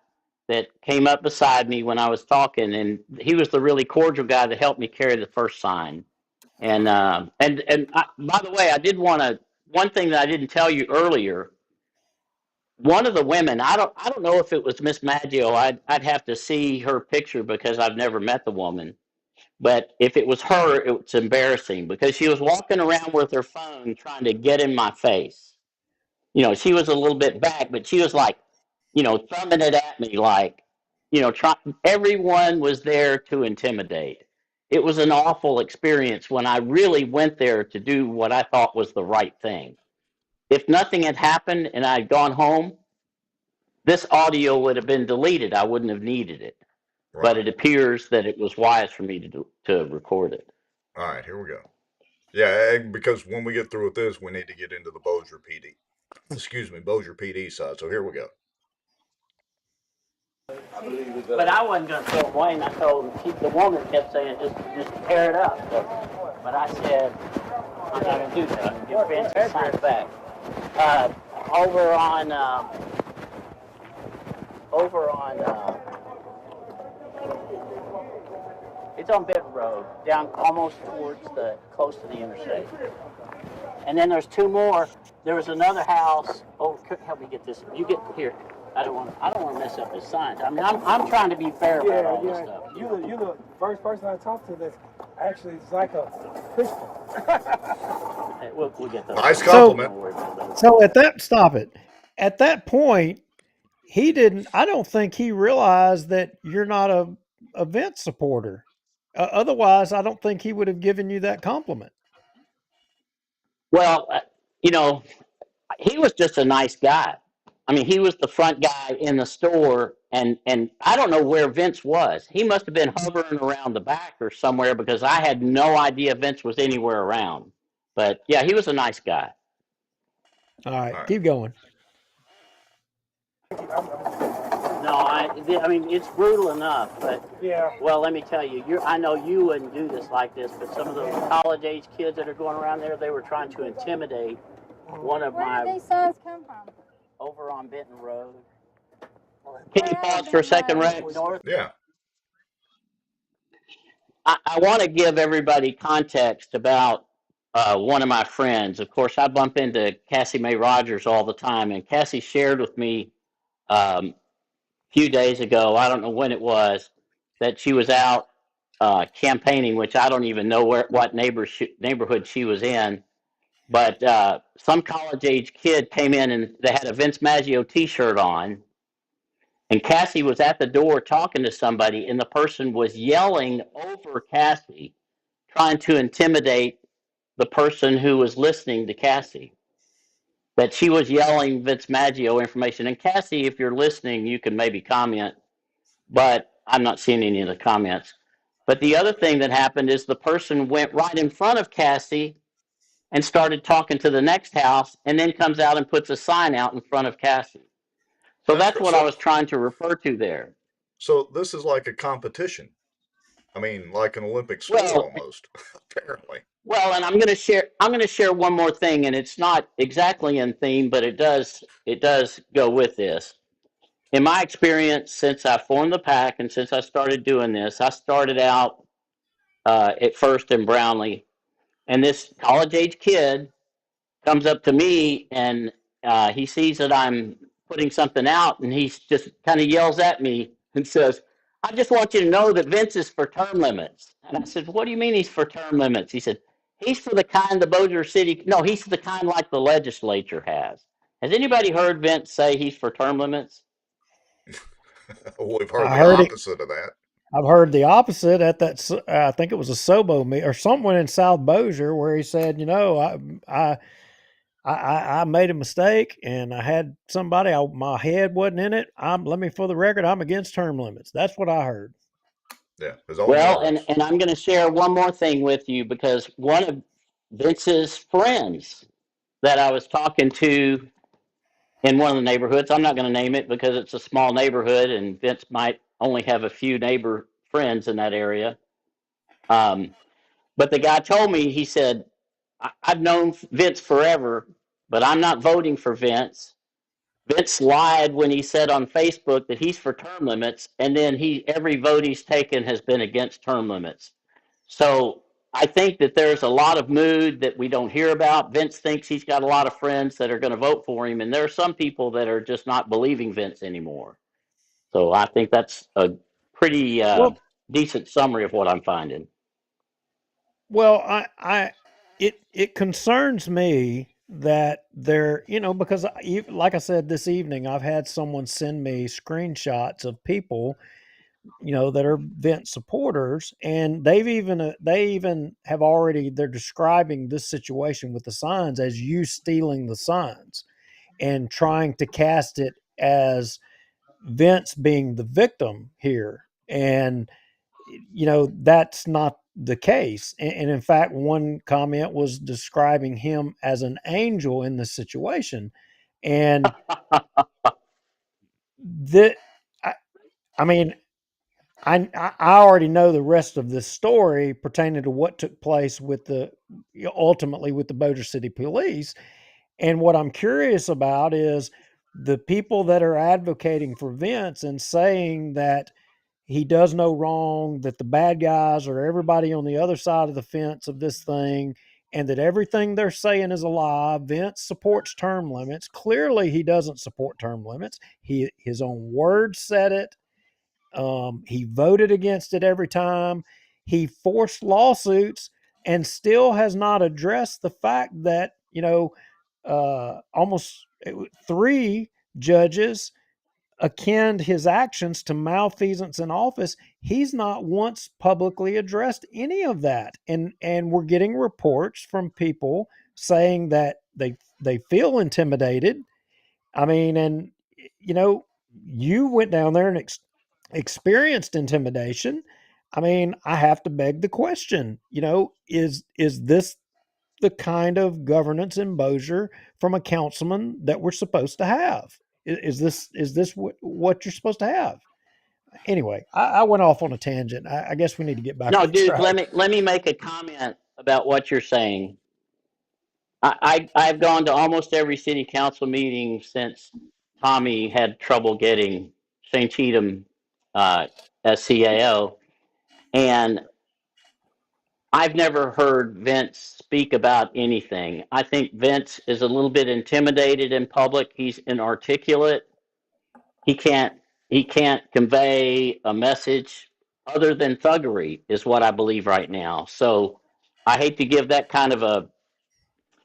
J: that came up beside me when I was talking, and he was the really cordial guy that helped me carry the first sign. And by the way, I did want to one thing that I didn't tell you earlier. One of the women, I don't know if it was Miss Maggio. I'd have to see her picture because I've never met the woman. But if it was her, it's embarrassing because she was walking around with her phone trying to get in my face. She was a little bit back, but she was like, thumbing it at me like, everyone was there to intimidate. It was an awful experience when I really went there to do what I thought was the right thing. If nothing had happened and I'd gone home, this audio would have been deleted. I wouldn't have needed it.
A: Right.
J: But it appears that it was wise for me to record it.
A: All right, here we go. Yeah, because when we get through with this, we need to get into the Bossier PD. Bossier PD side. So here we go.
J: But I wasn't going to throw them away, and I told the woman kept saying, just tear it up. But I said, I'm not going to do that. I'm going to give Vince his signs back. Over on it's on Benton Road, down almost close to the interstate. And then there's two more. There was another house. Oh, help me get this. You get here. I don't want to mess up his signs. I mean, I'm trying to be fair about all this stuff.
M: You're the first person I talked to that's actually like a Christian.
J: We'll get those.
A: Nice compliment.
B: So stop it. At that point, I don't think he realized that you're not a Vince supporter. Otherwise, I don't think he would have given you that compliment.
J: Well, he was just a nice guy. I mean, he was the front guy in the store, and I don't know where Vince was. He must have been hovering around the back or somewhere because I had no idea Vince was anywhere around. But yeah, he was a nice guy.
B: All right. Keep going.
J: No, I mean it's brutal enough, but well, let me tell you, I know you wouldn't do this like this, but some of those college-age kids that are going around there, they were trying to intimidate one of
L: Where did these signs come from?
J: over on Benton Road. Can you pause for a second, Rex?
A: Yeah.
J: I want to give everybody context about one of my friends. Of course, I bump into Cassie Mae Rogers all the time, and Cassie shared with me a few days ago, I don't know when it was, that she was out campaigning, which I don't even know what neighborhood she was in. But some college-age kid came in and they had a Vince Maggio T-shirt on, and Cassie was at the door talking to somebody, and the person was yelling over Cassie, trying to intimidate the person who was listening to Cassie. But she was yelling Vince Maggio information. And Cassie, if you're listening, you can maybe comment, but I'm not seeing any of the comments. But the other thing that happened is the person went right in front of Cassie and started talking to the next house, and then comes out and puts a sign out in front of Cassie. So that's what I was trying to refer to there.
A: So this is like a competition. I mean, like an Olympic sport almost, apparently.
J: Well, and I'm going to share one more thing, and it's not exactly in theme, but it does go with this. In my experience, since I formed the PAC and since I started doing this, I started out at first in Brownlee, and this college-age kid comes up to me, and he sees that I'm putting something out, and he just kind of yells at me and says, I just want you to know that Vince is for term limits. And I said, what do you mean he's for term limits? He said, he's for the kind the Bossier City, no, he's the kind like the legislature has. Has anybody heard Vince say he's for term limits?
A: Well, we've heard the opposite of that.
B: I've heard the opposite at that. I think it was a Sobo meet or someone in South Bossier where he said, I made a mistake and I had somebody. My head wasn't in it. Let me for the record, I'm against term limits. That's what I heard.
A: Yeah.
J: Well, and I'm going to share one more thing with you because one of Vince's friends that I was talking to in one of the neighborhoods, I'm not going to name it because it's a small neighborhood and Vince might only have a few neighbor friends in that area. But the guy told me, he said, I've known Vince forever, but I'm not voting for Vince Vince lied when he said on Facebook that he's for term limits, and then every vote he's taken has been against term limits. So I think that there's a lot of mood that we don't hear about. Vince thinks he's got a lot of friends that are going to vote for him, and there are some people that are just not believing Vince anymore. So I think that's a pretty decent summary of what I'm finding.
B: Well, it concerns me that there, because like I said this evening, I've had someone send me screenshots of people, that are Vince supporters, and they even have already, they're describing this situation with the signs as you stealing the signs and trying to cast it as Vince being the victim here. And that's not the case. And in fact, one comment was describing him as an angel in this situation. And I mean, I already know the rest of this story pertaining to what took place ultimately with the Bossier City Police. And what I'm curious about is the people that are advocating for Vince and saying that he does no wrong, that the bad guys are everybody on the other side of the fence of this thing, and that everything they're saying is a lie. Vince supports term limits. Clearly, he doesn't support term limits. His own words said it. He voted against it every time. He forced lawsuits and still has not addressed the fact that, almost 3 judges akin his actions to malfeasance in office. He's not once publicly addressed any of that. And we're getting reports from people saying that they feel intimidated. I mean, and you went down there and experienced intimidation. I mean, I have to beg the question, is this the kind of governance and Bossier from a councilman that we're supposed to have? Is this what you're supposed to have? Anyway, I went off on a tangent. I guess we need to get back.
J: No,
B: on
J: dude,
B: track.
J: let me make a comment about what you're saying. I've gone to almost every city council meeting since Tommy had trouble getting St. Cheatham as CAO, and I've never heard Vince speak about anything. I think Vince is a little bit intimidated in public. He's inarticulate. He can't convey a message other than thuggery is what I believe right now. So I hate to give that kind of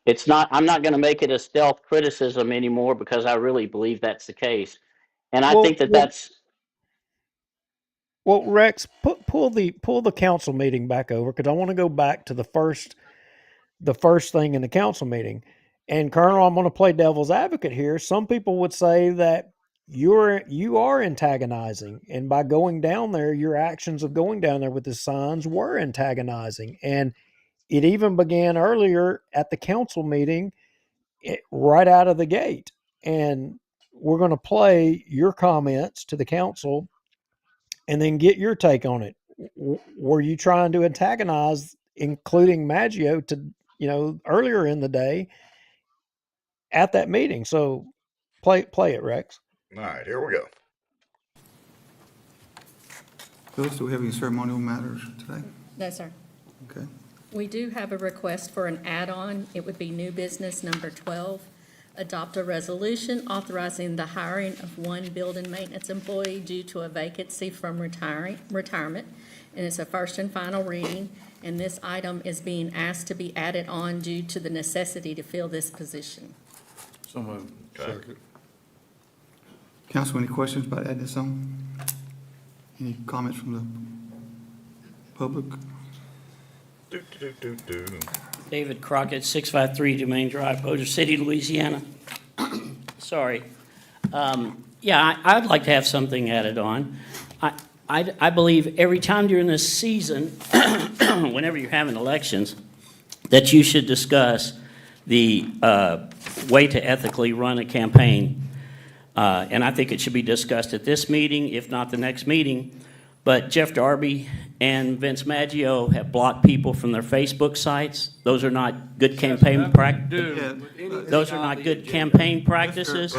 J: I'm not going to make it a stealth criticism anymore because I really believe that's the case. And I think that's.
B: Well, Rex, pull the council meeting back over, because I want to go back to the first thing in the council meeting. And Colonel, I'm going to play devil's advocate here. Some people would say that you are antagonizing, and by going down there, your actions of going down there with the signs were antagonizing. And it even began earlier at the council meeting, right out of the gate. And we're going to play your comments to the council and then get your take on it. Were you trying to antagonize, including Maggio, to earlier in the day at that meeting? So play it, Rex.
A: All right, here we go.
N: Phyllis, do we have any ceremonial matters today?
O: No, sir.
N: Okay.
O: We do have a request for an add-on. It would be new business number 12. Adopt a resolution authorizing the hiring of one building maintenance employee due to a vacancy from retirement. And it's a first and final reading. And this item is being asked to be added on due to the necessity to fill this position.
N: So moved. Second. Council, any questions about adding this on? Any comments from the public?
P: David Crockett, 653 Domain Drive, Bossier City, Louisiana. Sorry. Yeah, I'd like to have something added on. I believe every time during this season, whenever you're having elections, that you should discuss the way to ethically run a campaign. And I think it should be discussed at this meeting, if not the next meeting. But Jeff Darby and Vince Maggio have blocked people from their Facebook sites. Those are not good campaign practices. Those are not good campaign practices.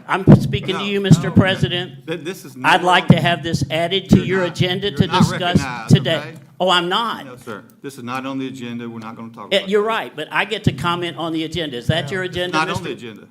P: I'm speaking to
N: No,
P: you, Mr.
N: no,
P: President.
N: This is
P: I'd
N: never
P: like
N: on-
P: to have this added to
N: You're
P: your
N: not-
P: agenda
N: you're
P: to
N: not
P: discuss
N: recognized,
P: today.
N: okay?
P: Oh, I'm not.
N: No, sir. This is not on the agenda. We're not going to talk about it.
P: You're right, but I get to comment on the agenda. Is that your agenda,
N: Not
P: Mr.?
N: on the agenda.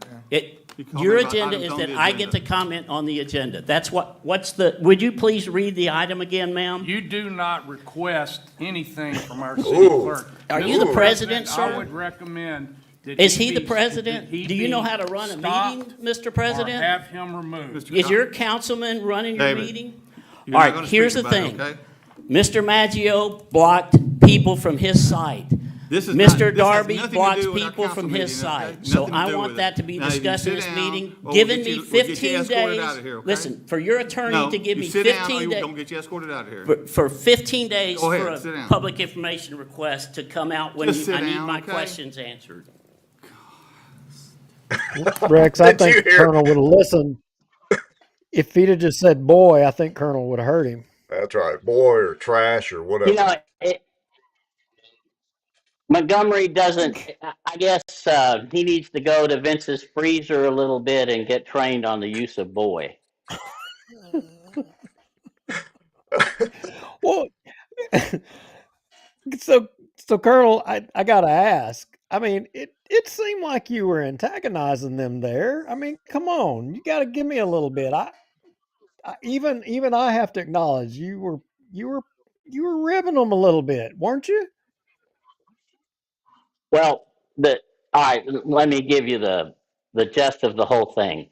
N: You comment
P: Your
N: about
P: agenda
N: items
P: is
N: on
P: that
N: the
P: I get to
N: agenda.
P: comment on the agenda. That's what's the, would you please read the item again, ma'am?
Q: You do not request anything from our city
A: Ooh.
Q: clerk.
P: Are you the
Q: Mr.
P: president,
Q: I
P: sir?
Q: would recommend that
P: Is he the
Q: be-
P: president?
Q: that he
P: Do you know
Q: be
P: how to run a
Q: stopped
P: meeting, Mr.
Q: or
P: President?
Q: have him removed.
P: Is your councilman running your
N: David,
P: meeting?
N: you're
P: All
N: not
P: right,
N: gonna
P: here's
N: speak
P: the
N: about it,
P: thing.
N: okay?
P: Mr. Maggio blocked people from his site.
N: This is
P: Mr.
N: not- this has
P: Darby
N: nothing to
P: blocks
N: do with our
P: people
N: council
P: from his
N: meeting, okay?
P: site. So
N: Nothing to
P: I
N: do
P: want
N: with
P: that
N: it.
P: to be
N: Now, if you
P: discussed in
N: sit
P: this
N: down,
P: meeting,
N: or we'll
P: giving
N: get
P: me
N: you- we'll get you
P: 15
N: escorted
P: days.
N: out of here, okay?
P: Listen, for your attorney
N: No,
P: to give
N: you
P: me
N: sit down or
P: 15
N: we're
P: days.
N: going to get you escorted out of here.
P: For 15 days
N: Go ahead,
P: for
N: sit
P: a
N: down.
P: public information request to come out when
N: Just sit
P: I need
N: down,
P: my
N: okay?
P: questions answered.
B: Rex, I
A: Did you
B: think
A: hear?
B: Colonel would have listened. If he'd have just said boy, I think Colonel would have heard him.
A: That's right. Boy or trash or whatever.
J: You know, Montgomery doesn't. I guess he needs to go to Vince's freezer a little bit and get trained on the use of boy.
B: Well, so Colonel, I gotta ask. I mean, it seemed like you were antagonizing them there. I mean, come on, you got to give me a little bit. Even I have to acknowledge you were ribbing them a little bit, weren't you?
J: Well, all right. Let me give you the gist of the whole thing.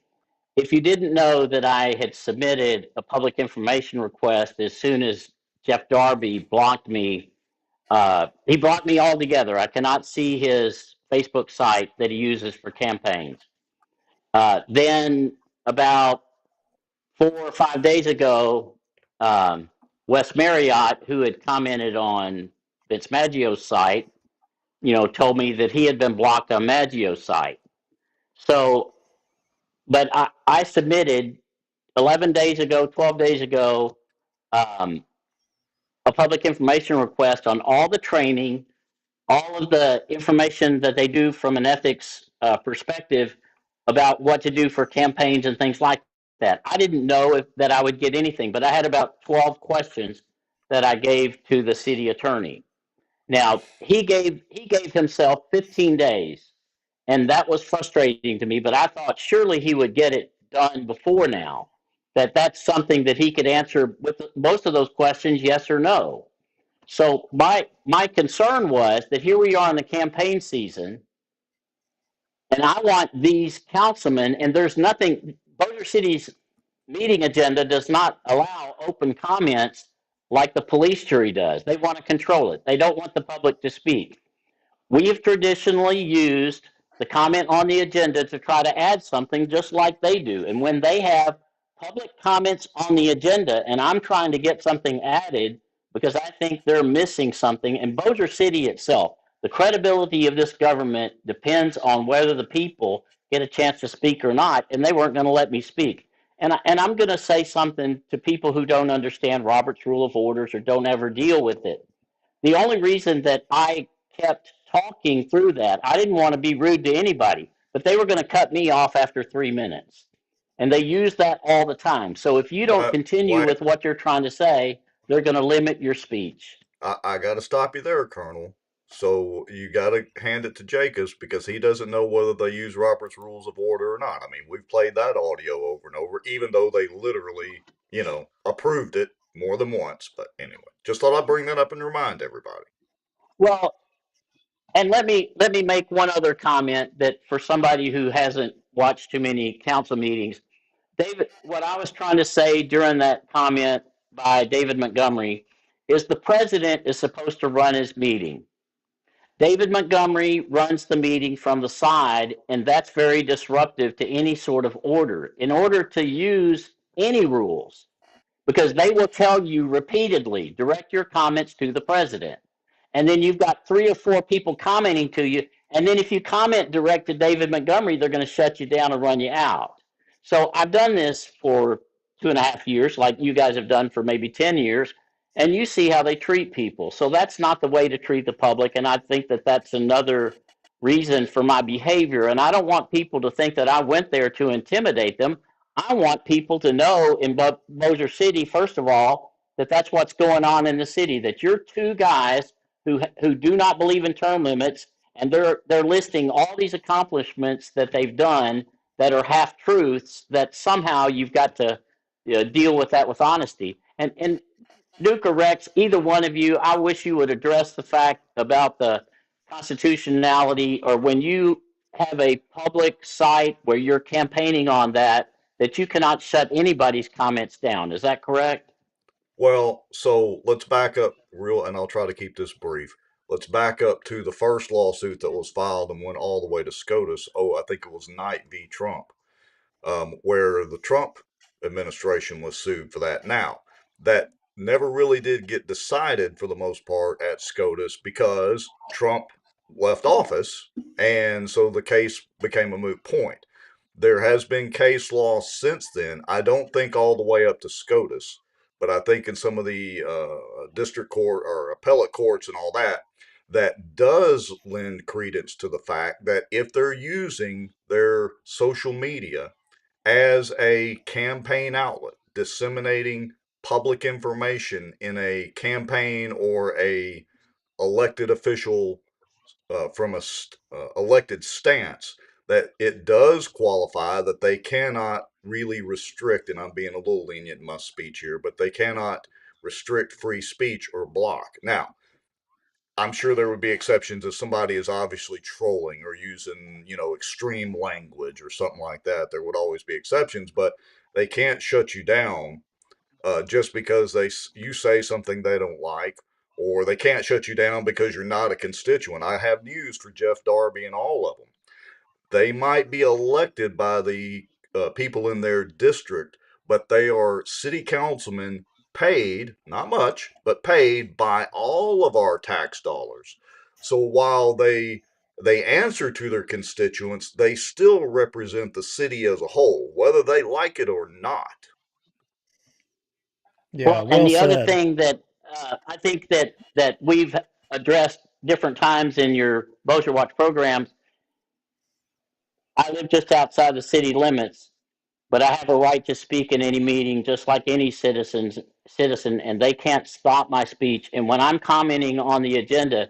J: If you didn't know that I had submitted a public information request as soon as Jeff Darby blocked me, he blocked me altogether. I cannot see his Facebook site that he uses for campaigns. Then about 4 or 5 days ago, Wes Marriott, who had commented on Vince Maggio's site, told me that he had been blocked on Maggio's site. So, but I submitted 11 days ago, 12 days ago, a public information request on all the training, all of the information that they do from an ethics perspective about what to do for campaigns and things like that. I didn't know that I would get anything, but I had about 12 questions that I gave to the city attorney. Now, he gave himself 15 days, and that was frustrating to me, but I thought surely he would get it done before now, that's something that he could answer with most of those questions, yes or no. So my concern was that here we are in the campaign season, and I want these councilmen, and there's nothing, Bossier City's meeting agenda does not allow open comments like the police jury does. They want to control it. They don't want the public to speak. We have traditionally used the comment on the agenda to try to add something just like they do. And when they have public comments on the agenda and I'm trying to get something added because I think they're missing something, in Bossier City itself, the credibility of this government depends on whether the people get a chance to speak or not, and they weren't going to let me speak. And I'm going to say something to people who don't understand Robert's Rule of Orders or don't ever deal with it. The only reason that I kept talking through that, I didn't want to be rude to anybody, but they were going to cut me off after 3 minutes. And they use that all the time. So if you don't continue
A: wait.
J: with what you're trying to say, they're going to limit your speech.
A: I got to stop you there, Colonel. So you got to hand it to Jacobs because he doesn't know whether they use Robert's Rules of Order or not. I mean, we've played that audio over and over, even though they literally, approved it more than once. But anyway, just thought I'd bring that up and remind everybody.
J: Well, and let me make one other comment that for somebody who hasn't watched too many council meetings, David, what I was trying to say during that comment by David Montgomery is the president is supposed to run his meeting. David Montgomery runs the meeting from the side, and that's very disruptive to any sort of order. In order to use any rules, because they will tell you repeatedly, direct your comments to the president. And then you've got 3 or 4 people commenting to you. And then if you comment direct to David Montgomery, they're going to shut you down and run you out. So I've done this for 2.5 years, like you guys have done for maybe 10 years. And you see how they treat people. So that's not the way to treat the public. And I think that that's another reason for my behavior. And I don't want people to think that I went there to intimidate them. I want people to know in Bossier City, first of all, that that's what's going on in the city, that you're two guys who do not believe in term limits, and they're listing all these accomplishments that they've done that are half truths, that somehow you've got to deal with that with honesty. And Duke or Rex, either one of you, I wish you would address the fact about the constitutionality, or when you have a public site where you're campaigning on that you cannot shut anybody's comments down. Is that correct?
A: Well, so let's back up and I'll try to keep this brief. Let's back up to the first lawsuit that was filed and went all the way to SCOTUS. I think it was Knight v. Trump, where the Trump administration was sued for that. Now, that never really did get decided for the most part at SCOTUS because Trump left office, and so the case became a moot point. There has been case law since then. I don't think all the way up to SCOTUS, but I think in some of the district court or appellate courts and all that, that does lend credence to the fact that if they're using their social media as a campaign outlet, disseminating public information in a campaign or a elected official from a elected stance, that it does qualify that they cannot really restrict, and I'm being a little lenient in my speech here, but they cannot restrict free speech or block. Now, I'm sure there would be exceptions if somebody is obviously trolling or using, extreme language or something like that. There would always be exceptions, but they can't shut you down just because you say something they don't like, or they can't shut you down because you're not a constituent. I have news for Jeff Darby and all of them. They might be elected by the people in their district, but they are city councilmen paid, not much, but paid by all of our tax dollars. So while they answer to their constituents, they still represent the city as a whole, whether they like it or not.
B: Yeah,
J: well,
B: well
J: and the
B: said.
J: other thing that I think that we've addressed different times in your Bossier Watch programs, I live just outside the city limits, but I have a right to speak in any meeting just like any citizen, and they can't stop my speech. And when I'm commenting on the agenda,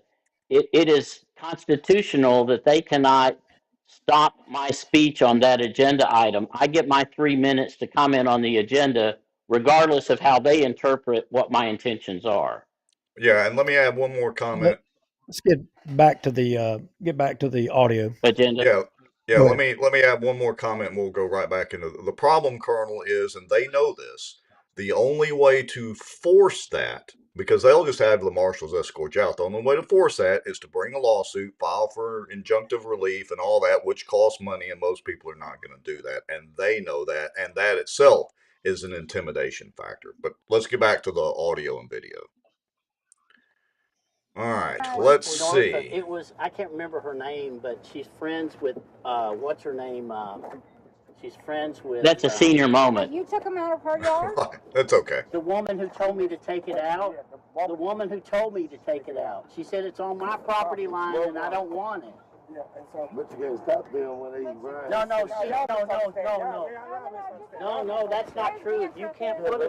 J: it is constitutional that they cannot stop my speech on that agenda item. I get my 3 minutes to comment on the agenda, regardless of how they interpret what my intentions are.
A: Yeah, and let me add one more comment.
B: Let's get back to the audio
J: agenda.
A: Yeah. Let me add one more comment, and we'll go right back into the problem, Colonel, is, and they know this, the only way to force that, because they'll just have the marshals escort you out, the only way to force that is to bring a lawsuit, file for injunctive relief and all that, which costs money, and most people are not going to do that, and they know that, and that itself is an intimidation factor. But let's get back to the audio and video. All right, let's see.
J: It was, I can't remember her name, but she's friends with, what's her name? She's friends with... That's a senior moment.
L: You took them out of her yard?
A: That's okay.
J: The woman who told me to take it out, she said it's on my property line and I don't want it.
R: But you can't stop them when they run.
J: No, that's not true. You can't put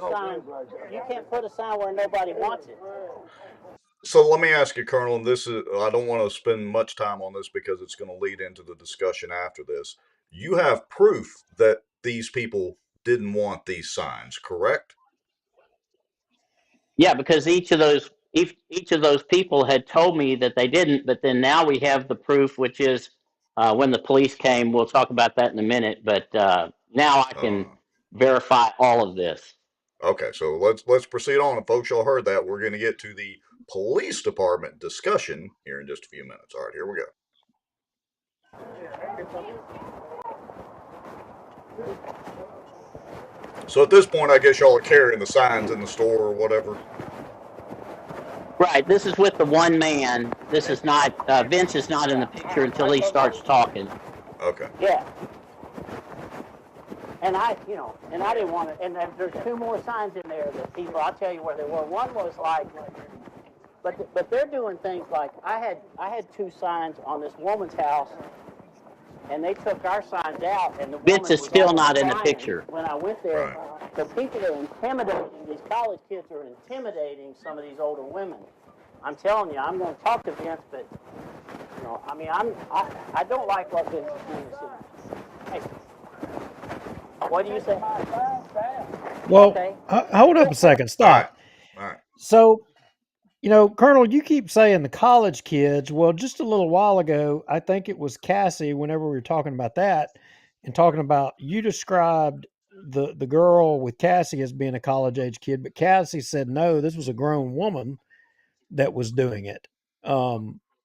J: a sign, where nobody wants it.
A: So let me ask you, Colonel, and this is, I don't want to spend much time on this because it's going to lead into the discussion after this. You have proof that these people didn't want these signs, correct?
J: Yeah, because each of those people had told me that they didn't, but then now we have the proof, which is when the police came. We'll talk about that in a minute, but now I can verify all of this.
A: Okay, so let's proceed on. And folks, y'all heard that. We're going to get to the police department discussion here in just a few minutes. All right, here we go. So at this point, I guess y'all are carrying the signs in the store or whatever.
J: Right, this is with the one man. This is not, Vince is not in the picture until he starts talking.
A: Okay.
J: Yeah. And I didn't want to, and there's two more signs in there that people, I'll tell you where they were. One was like, But they're doing things like I had two signs on this woman's house, and they took our signs out, and the woman
P: Vince is
J: was
P: still
J: almost
P: not in the
J: crying
P: picture.
J: when I went there. The people are intimidating. These college kids are intimidating some of these older women. I'm telling you, I'm going to talk to Vince, but I mean, I don't like what Vince is doing. Hey, what do you say?
B: Well,
J: Okay.
B: hold up a second. Stop.
A: All right.
B: So, Colonel, you keep saying the college kids. Well, just a little while ago, I think it was Cassie, whenever we were talking about that and talking about, you described the girl with Cassie as being a college age kid, but Cassie said, no, this was a grown woman that was doing it.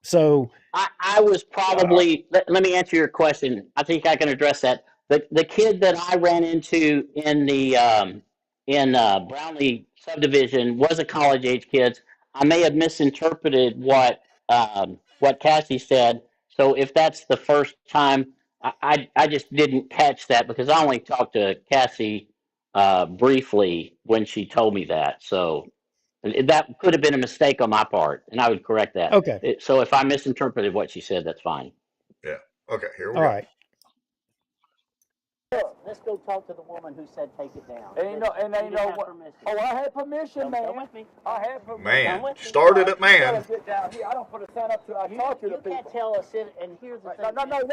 B: So
P: I was probably, let me answer your question. I think I can address that. The kid that I ran into in the Brownlee subdivision was a college age kid. I may have misinterpreted what Cassie said. So if that's the first time, I just didn't catch that because I only talked to Cassie briefly when she told me that. So that could have been a mistake on my part, and I would correct that.
B: Okay.
P: So if I misinterpreted what she said, that's fine.
A: Yeah. Okay, here we
B: all
A: go.
B: right.
J: Let's go talk to the woman who said take it down.
K: Ain't no what. Oh, I had permission, man.
J: Come with me.
K: I had permission.
A: Man, started at man.
K: Get down here. I don't put a sign up till I talk to the people.
J: You can't tell us it, and here's the thing.
K: No.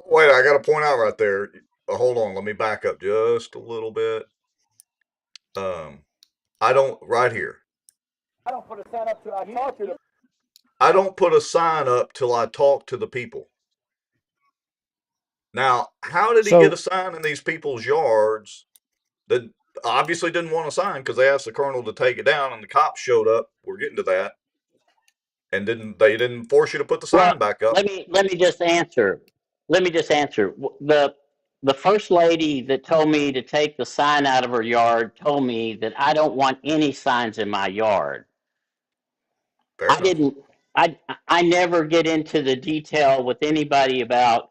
A: Wait, I got to point out right there. Hold on, let me back up just a little bit. I don't, right here.
K: I don't put a sign up till I talk to the.
A: I don't put a sign up till I talk to the people. Now, how did he get a sign in these people's yards that obviously didn't want a sign because they asked the colonel to take it down and the cops showed up? We're getting to that. And they didn't force you to put the sign back up.
P: Let me just answer. The first lady that told me to take the sign out of her yard told me that I don't want any signs in my yard. I never get into the detail with anybody about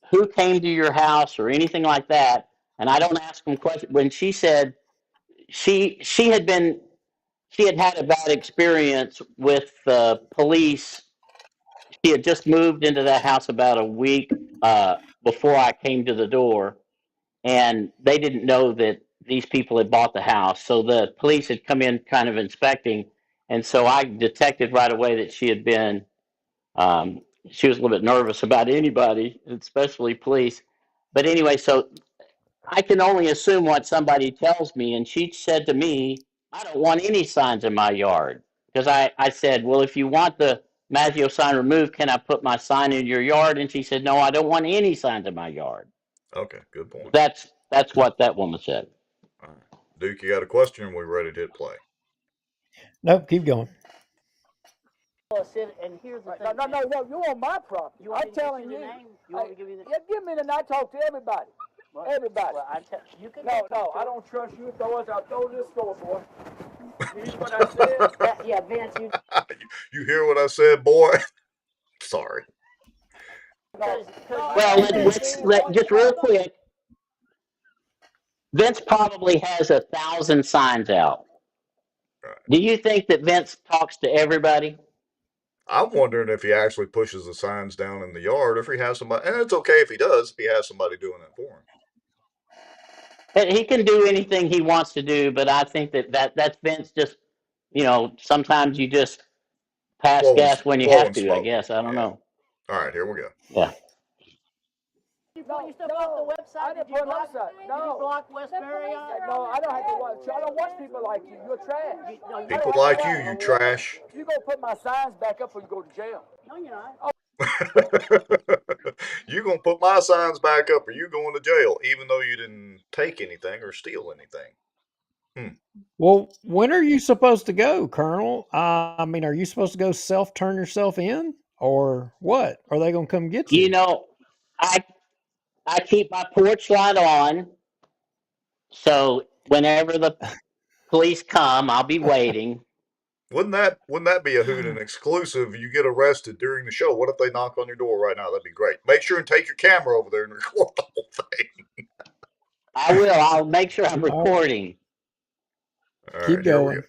P: who came to your house or anything like that, and I don't ask them questions. When she said she had had a bad experience with the police. She had just moved into that house about a week before I came to the door, and they didn't know that these people had bought the house. So the police had come in kind of inspecting, and so I detected right away that she had been, she was a little bit nervous about anybody, especially police. But anyway, so I can only assume what somebody tells me, and she said to me, I don't want any signs in my yard. Because I said, well, if you want the Maggio sign removed, can I put my sign in your yard? And she said, no, I don't want any signs in my yard.
A: Okay, good point.
P: That's what that woman said.
A: All right. Duke, you got a question? We're ready to hit play.
B: Nope, keep going.
J: And here's the thing.
K: No, you on my property. I'm telling you.
J: You want me to give you the
K: Yeah, give me the name. I talk to everybody. Everybody.
J: Well, you can
K: no, I don't trust you. I'll throw this store, boy. You hear what I said?
J: Yeah, Vince,
A: you hear what I said, boy? Sorry.
P: Well, let's just real quick. Vince probably has 1,000 signs out.
A: Right.
P: Do you think that Vince talks to everybody?
A: I'm wondering if he actually pushes the signs down in the yard, if he has somebody, and it's okay if he does, if he has somebody doing it for him.
P: He can do anything he wants to do, but I think that's Vince just, sometimes you just pass gas when you have to, I guess. I don't know.
A: All right, here we go.
P: Yeah.
J: You put your stuff off the website? Did you block Westbury?
K: No, I don't have to watch. I don't watch people like you. You're trash.
A: People like you trash.
K: You go put my signs back up or you go to jail.
J: No, you're not.
A: You gonna put my signs back up or you going to jail, even though you didn't take anything or steal anything.
B: Well, when are you supposed to go, Colonel? I mean, are you supposed to go turn yourself in or what? Are they going to come get you?
P: I keep my porch light on, so whenever the police come, I'll be waiting.
A: Wouldn't that be a Hoot exclusive? You get arrested during the show. What if they knock on your door right now? That'd be great. Make sure and take your camera over there and record the whole thing.
P: I will. I'll make sure I'm recording.
A: All right,
B: keep going.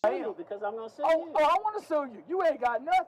J: Sue you because I'm going to sue
K: Oh,
J: you.
K: oh, I want to sue you. You ain't got nothing.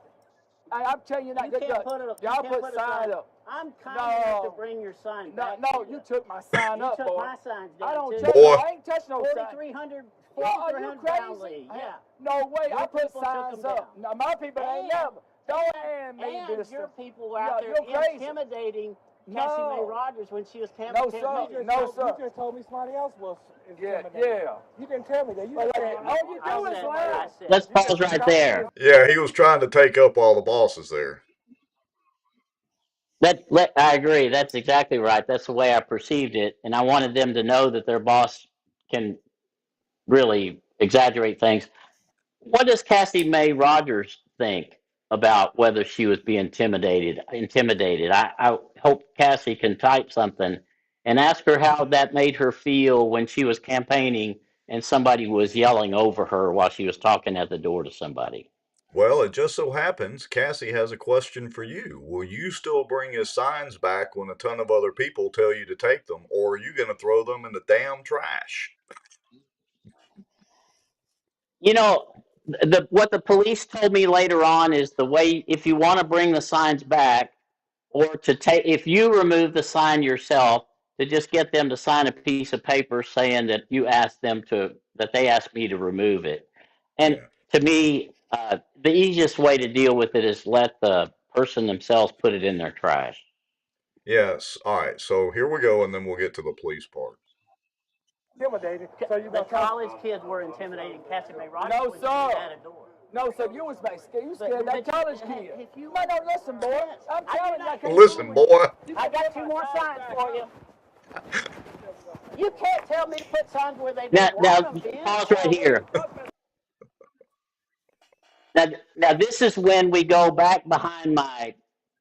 K: I'm telling you that.
J: You can't put it.
K: Y'all
J: you can't
K: put
J: a
K: sign up.
J: I'm kind enough to bring your sign
K: No,
J: back.
K: no, you took my sign up,
J: You took
K: boy.
J: my signs down
K: I don't
J: too.
K: touch.
A: Boy.
K: I ain't touched no sign.
J: 4,300.
K: Yo, are you
J: 4,300
K: crazy?
J: Brownlee. Yeah.
K: No way.
J: Your
K: I put
J: people took
K: signs
J: them
K: up. No, my people ain't never. Don't hand me
J: And
K: this.
J: your people were out
K: Yeah,
J: there
K: you're crazy.
J: intimidating Cassie Mae Rogers when she was
K: No,
J: campaigning.
K: sir. No, sir.
M: You just told me somebody else was
K: Yeah,
M: intimidating.
K: yeah.
M: You didn't tell me that. You
K: All
M: just
K: you do is laugh.
P: Let's pause right there.
A: Yeah, he was trying to take up all the bosses there.
P: I agree. That's exactly right. That's the way I perceived it. And I wanted them to know that their boss can really exaggerate things. What does Cassie Mae Rogers think about whether she was being intimidated? I hope Cassie can type something and ask her how that made her feel when she was campaigning and somebody was yelling over her while she was talking at the door to somebody.
A: Well, it just so happens Cassie has a question for you. Will you still bring his signs back when a ton of other people tell you to take them, or are you going to throw them in the damn trash?
P: You know, what the police told me later on is the way, if you want to bring the signs back, or to take, if you remove the sign yourself, to just get them to sign a piece of paper saying that you asked them to, that they asked me to remove it. And to me, the easiest way to deal with it is let the person themselves put it in their trash.
A: Yes. All right. So here we go, and then we'll get to the police part.
K: Intimidated. So you
J: The college kids were intimidating Cassie Mae Rogers
K: No,
J: when she
K: sir.
J: was at a door.
K: No, sir. You was scared. You scared that
J: But
K: college kid. No, listen, boy. I'm telling you, I can't.
A: Listen, boy.
J: I got 2 more signs for you. You can't tell me to put signs where they
P: Now,
J: don't want them,
P: pause right here. Now, this is when we go back behind my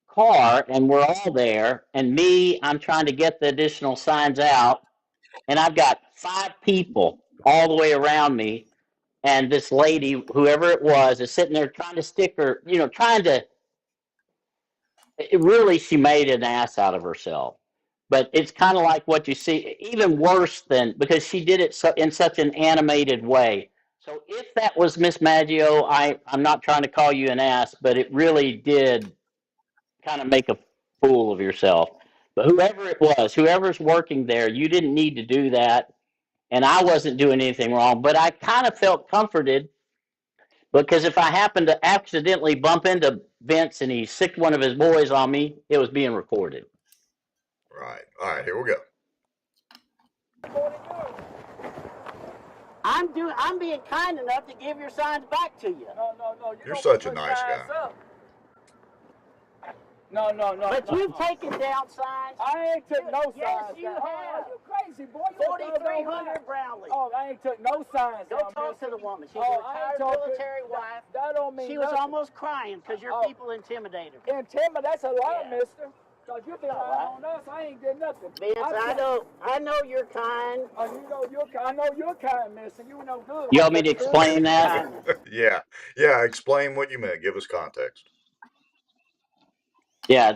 P: car and we're all there, and I'm trying to get the additional signs out, and I've got 5 people all the way around me, and this lady, whoever it was, is sitting there trying to stick her, really, she made an ass out of herself. But it's kind of like what you see, even worse than, because she did it in such an animated way. So if that was Miss Maggio, I'm not trying to call you an ass, but it really did kind of make a fool of yourself. But whoever it was, whoever's working there, you didn't need to do that. And I wasn't doing anything wrong, but I kind of felt comforted because if I happened to accidentally bump into Vince and he sicked one of his boys on me, it was being recorded.
A: Right. All right. Here we go.
J: I'm being kind enough to give your signs back to you.
K: No.
A: You're such a nice guy.
K: No.
J: But you've taken down signs.
K: I ain't took no signs.
J: Yes, you
K: down.
J: have.
K: You crazy, boy.
J: 4,300 Brownlee.
K: Oh, I ain't took no signs.
J: Go
K: down,
J: talk
K: mister.
J: to the woman. She's
K: Oh,
J: a
K: I ain't
J: retired
K: talking-
J: military wife.
K: That don't mean
J: She was
K: nothing.
J: almost crying because your people intimidated her.
K: Intimidate, that's a lie,
J: Yeah.
K: mister. Cause you been lying on us. I ain't did nothing.
J: Vince, I know you're kind.
K: Oh, you know you're kind. I know you're kind, mister. You know good.
P: You want me to explain that?
A: Yeah. Yeah. Explain what you meant. Give us context.
P: Yeah,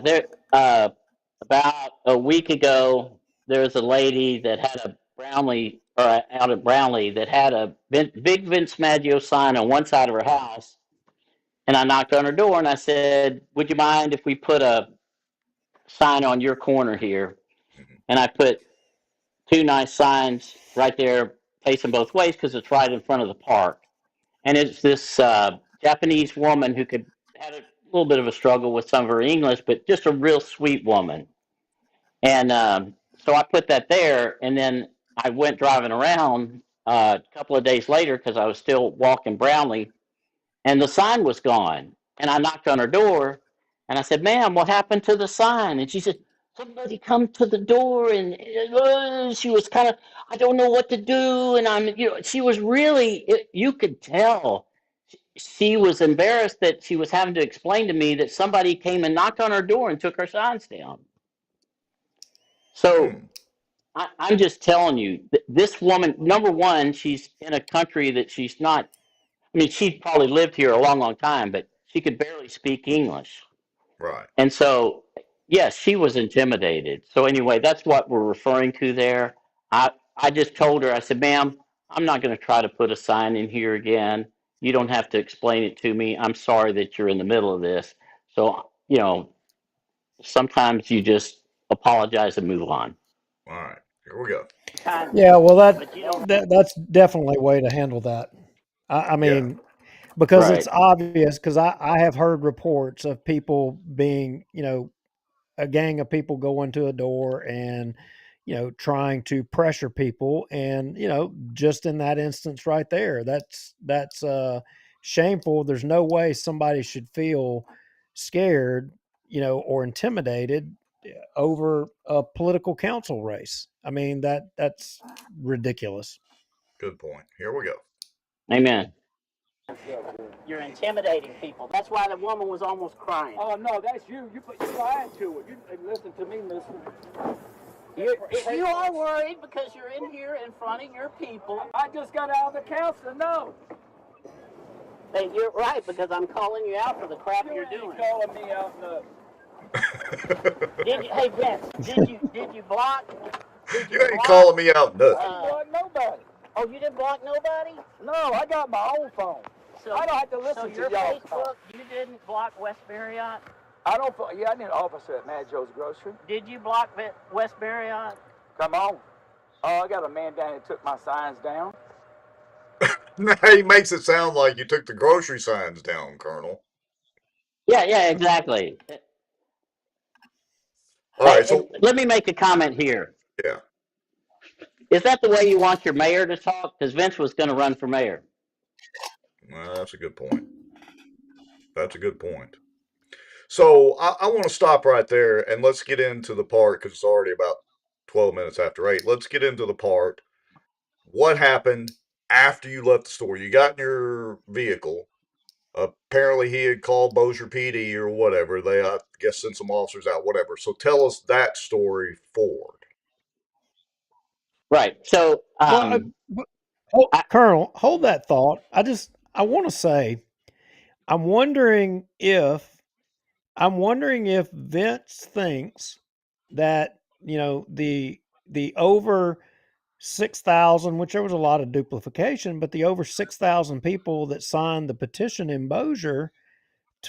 P: about a week ago, there was a lady that had a Brownlee, or out of Brownlee, that had a big Vince Maggio sign on one side of her house. And I knocked on her door and I said, "Would you mind if we put a sign on your corner here?" And I put 2 nice signs right there facing both ways because it's right in front of the park. And it's this Japanese woman who had a little bit of a struggle with some of her English, but just a real sweet woman. And so I put that there, and then I went driving around a couple of days later because I was still walking Brownlee, and the sign was gone. And I knocked on her door, and I said, "Ma'am, what happened to the sign?" And she said, "Somebody come to the door," and she was kind of, "I don't know what to do." And she was really, you could tell she was embarrassed that she was having to explain to me that somebody came and knocked on her door and took her signs down. So I'm just telling you, this woman, number one, she's in a country that she's not, I mean, she probably lived here a long, long time, but she could barely speak English.
A: Right.
P: And so, yes, she was intimidated. So anyway, that's what we're referring to there. I just told her, I said, "Ma'am, I'm not going to try to put a sign in here again." You don't have to explain it to me. I'm sorry that you're in the middle of this. So, you know, sometimes you just apologize and move on.
A: All right, here we go.
B: Yeah, well,
J: But you don't.
B: that's definitely a way to handle that. I mean, because it's
P: Right.
B: obvious. Because I have heard reports of people being, a gang of people going to a door and, trying to pressure people, and just in that instance right there, that's shameful. There's no way somebody should feel scared, or intimidated over a political council race. I mean, that's ridiculous.
A: Good point. Here we go.
P: Amen.
J: You're intimidating people. That's why the woman was almost crying.
M: Oh no, that's you. You're lying to it. You listen to me, mister.
J: You are worried because you're in here in front of your people.
M: I just got out of the council. No.
J: Hey, you're right, because I'm calling you out for the crap you're doing.
M: Calling me out, no.
J: Hey Vince, did you block?
A: You ain't calling me out nothing.
M: I didn't block nobody.
J: Oh, you didn't block nobody?
M: No, I got my own phone.
J: So
M: I don't have to listen
J: so
M: to
J: your
M: y'all.
J: Facebook, you didn't block West Marriott?
M: I don't. Yeah, I need an officer at Mad Joe's Grocery.
J: Did you block West Marriott?
M: Come on. Oh, I got a man down here that took my signs down.
A: He makes it sound like you took the grocery signs down, Colonel.
P: Yeah, exactly.
A: All right, so
P: let me make a comment here.
A: Yeah.
P: Is that the way you want your mayor to talk? Because Vince was going to run for mayor.
A: Well, that's a good point. That's a good point. So I want to stop right there and let's get into the part, because it's already about 12 minutes after 8. Let's get into the part. What happened after you left the store? You got in your vehicle. Apparently he had called Bossier PD or whatever. They, I guess, sent some officers out, whatever. So tell us that story forward.
P: Right. So,
B: Colonel, hold that thought. I want to say, I'm wondering if Vince thinks that, the over 6,000, which there was a lot of duplication, but the over 6,000 people that signed the petition in Bossier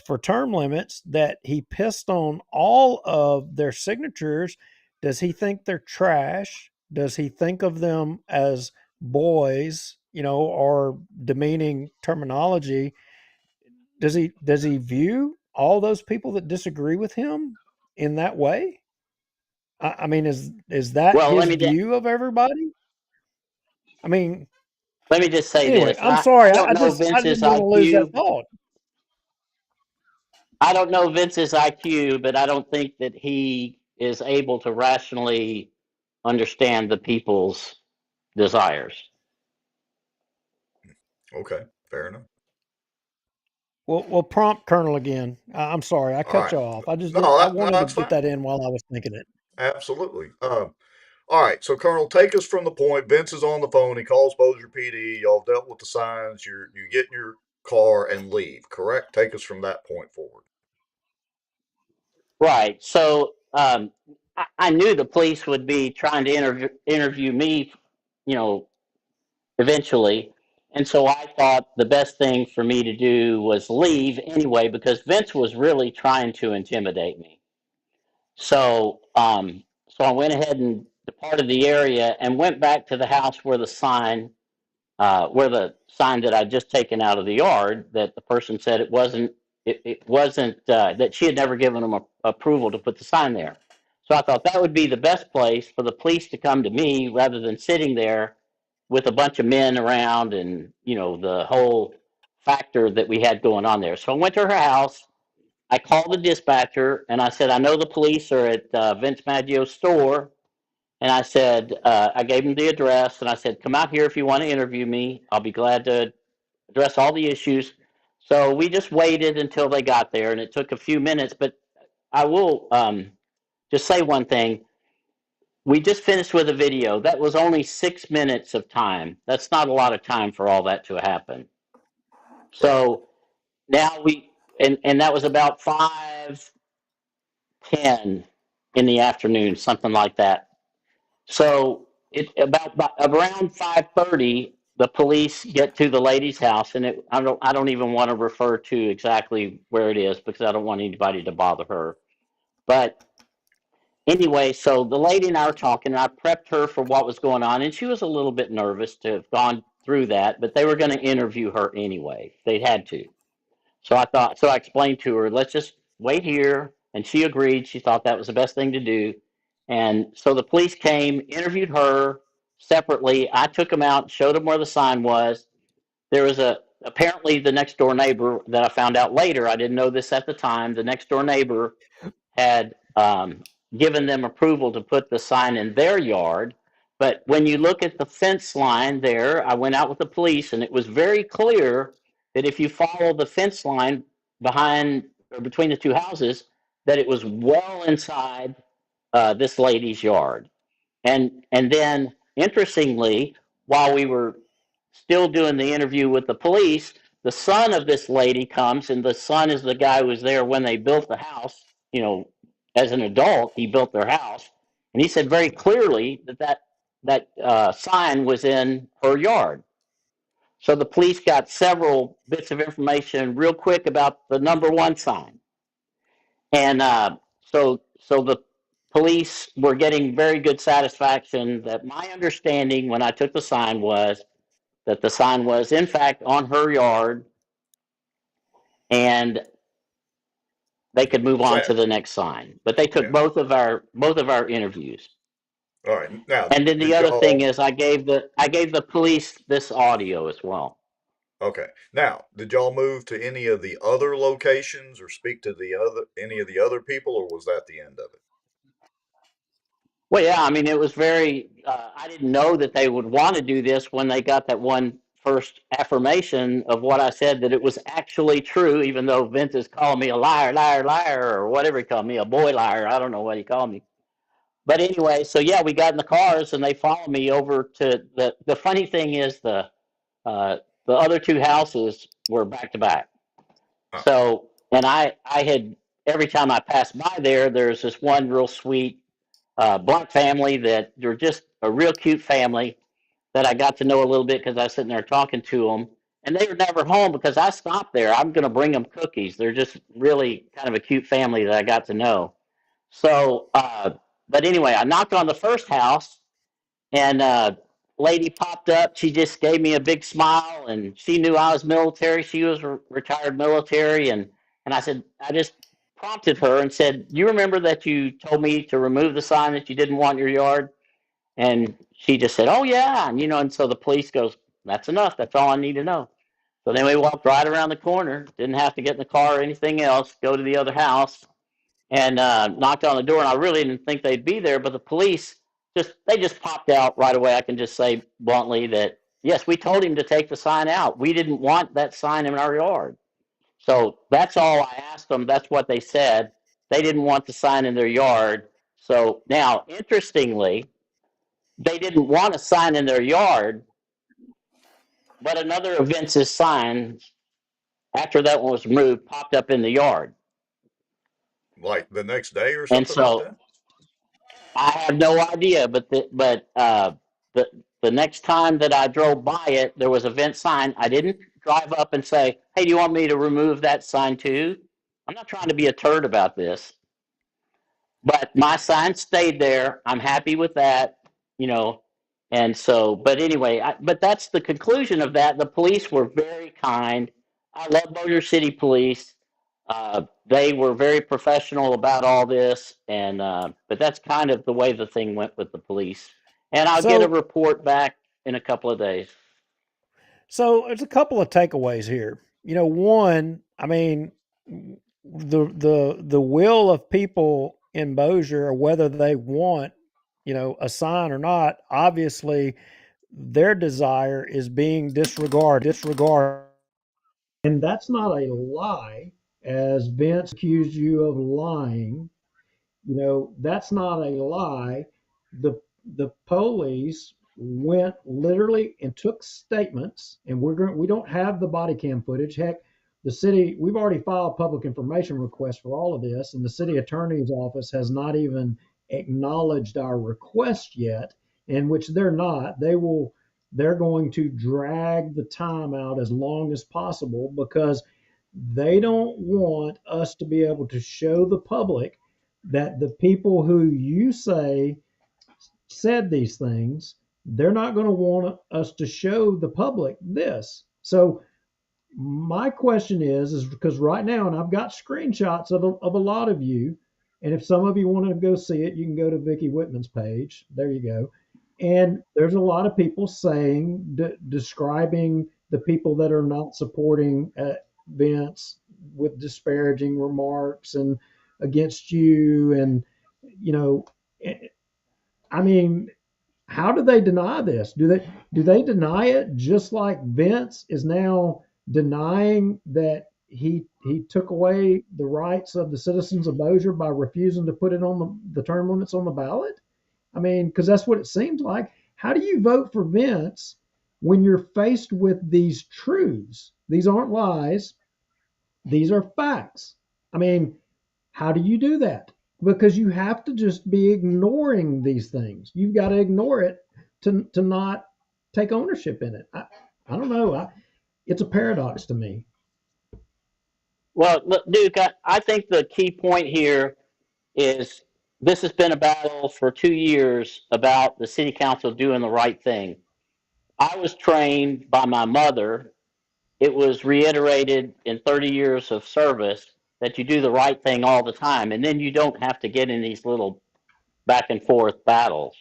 B: for term limits, that he pissed on all of their signatures. Does he think they're trash? Does he think of them as boys, or demeaning terminology? Does he view all those people that disagree with him in that way? I mean, is that his view of everybody? I mean,
P: let me just say
B: anyway,
P: this.
B: I'm sorry.
P: I don't know
B: I
P: Vince's
B: didn't want to lose that
P: IQ.
B: thought.
P: I don't know Vince's IQ, but I don't think that he is able to rationally understand the people's desires.
A: Okay, fair enough.
B: We'll prompt Colonel again. I'm sorry, I cut you off. I wanted to get that in while I was thinking it.
A: Absolutely. All right, so Colonel, take us from the point. Vince is on the phone. He calls Bossier PD. Y'all dealt with the signs. You get in your car and leave. Correct? Take us from that point forward.
P: Right. So I knew the police would be trying to interview me, eventually. And so I thought the best thing for me to do was leave anyway, because Vince was really trying to intimidate me. So, so I went ahead and departed the area and went back to the house where the sign that I'd just taken out of the yard, that the person said it wasn't that she had never given them approval to put the sign there. So I thought that would be the best place for the police to come to me rather than sitting there with a bunch of men around and, the whole factor that we had going on there. So I went to her house. I called the dispatcher and I said, I know the police are at Vince Maggio's store. And I said, I gave him the address and I said, come out here if you want to interview me. I'll be glad to address all the issues. So we just waited until they got there, and it took a few minutes. But I will just say one thing. We just finished with a video. That was only 6 minutes of time. That's not a lot of time for all that to happen. So now and that was about 5:10 in the afternoon, something like that. So around 5:30, the police get to the lady's house, and I don't even want to refer to exactly where it is because I don't want anybody to bother her. But anyway, so the lady and I were talking, and I prepped her for what was going on, and she was a little bit nervous to have gone through that, but they were going to interview her anyway. They had to. So I explained to her, let's just wait here. And she agreed. She thought that was the best thing to do. And so the police came, interviewed her separately. I took them out, showed them where the sign was. There was apparently the next door neighbor that I found out later. I didn't know this at the time. The next door neighbor had given them approval to put the sign in their yard. But when you look at the fence line there, I went out with the police, and it was very clear that if you follow the fence line behind or between the two houses, that it was well inside this lady's yard. And then, interestingly, while we were still doing the interview with the police, the son of this lady comes, and the son is the guy who was there when they built the house. You know, as an adult, he built their house, and he said very clearly that sign was in her yard. So the police got several bits of information real quick about the number one sign, and so the police were getting very good satisfaction that my understanding when I took the sign was that the sign was in fact on her yard, and they could move on to the next sign. But they took both of our interviews.
A: All right. Now,
P: And then the
A: did
P: other
A: y'all?
P: thing is I gave the police this audio as well.
A: Okay. Now, did y'all move to any of the other locations or speak to any of the other people, or was that the end of it?
P: Well, yeah, I mean, it was very, I didn't know that they would want to do this when they got that one first affirmation of what I said, that it was actually true, even though Vince is calling me a liar, liar, liar, or whatever he called me, a boy liar. I don't know what he called me. But anyway, so yeah, we got in the cars and they followed me over to the funny thing is the other two houses were back to back. So, and I had, every time I passed by there, there's this one real sweet black family that they're just a real cute family that I got to know a little bit because I was sitting there talking to them. And they were never home because I stopped there. I'm going to bring them cookies. They're just really kind of a cute family that I got to know. So, but anyway, I knocked on the first house, and lady popped up. She just gave me a big smile, and she knew I was military. She was retired military, and I said, I just prompted her and said, "You remember that you told me to remove the sign that you didn't want in your yard?" And she just said, "Oh yeah," and and so the police goes, "That's enough. That's all I need to know." So then we walked right around the corner. Didn't have to get in the car or anything else. Go to the other house and knocked on the door. And I really didn't think they'd be there, but the police just popped out right away. I can just say bluntly that yes, we told him to take the sign out. We didn't want that sign in our yard. So that's all I asked them. That's what they said. They didn't want the sign in their yard. So now, interestingly, they didn't want a sign in their yard, but another of Vince's signs, after that one was removed, popped up in the yard.
A: Like the next day or
P: And
A: something like
P: so
A: that?
P: I have no idea, but the next time that I drove by it, there was a Vince sign. I didn't drive up and say, "Hey, do you want me to remove that sign too?" I'm not trying to be a turd about this. But my sign stayed there. I'm happy with that, you know. And so, but anyway, but that's the conclusion of that. The police were very kind. I love Motor City Police. They were very professional about all this, and but that's kind of the way the thing went with the police. And I'll get a report back in a couple of days.
B: So there's a couple of takeaways here. One, I mean, the will of people in Bossier, whether they want, a sign or not, obviously their desire is being disregarded. And that's not a lie, as Vince accused you of lying. That's not a lie. The police went literally and took statements, and we don't have the body cam footage. Heck, the city, we've already filed public information requests for all of this, and the city attorney's office has not even acknowledged our request yet, in which they're not. they're going to drag the time out as long as possible because they don't want us to be able to show the public that the people who you say said these things, they're not going to want us to show the public this. So my question is because right now, and I've got screenshots of a lot of you, and if some of you want to go see it, you can go to Vicky Whitman's page. There you go. And there's a lot of people saying, describing the people that are not supporting Vince with disparaging remarks and against you. And, you know, I mean, how do they deny this? Do they deny it just like Vince is now denying that he took away the rights of the citizens of Bossier by refusing to put it on the term limits on the ballot? I mean, because that's what it seems like. How do you vote for Vince when you're faced with these truths? These aren't lies. These are facts. I mean, how do you do that? Because you have to just be ignoring these things. You've got to ignore it to not take ownership in it. I don't know. It's a paradox to me.
J: Well, look, Duke, I think the key point here is this has been a battle for 2 years about the city council doing the right thing. I was trained by my mother. It was reiterated in 30 years of service that you do the right thing all the time, and then you don't have to get in these little back and forth battles.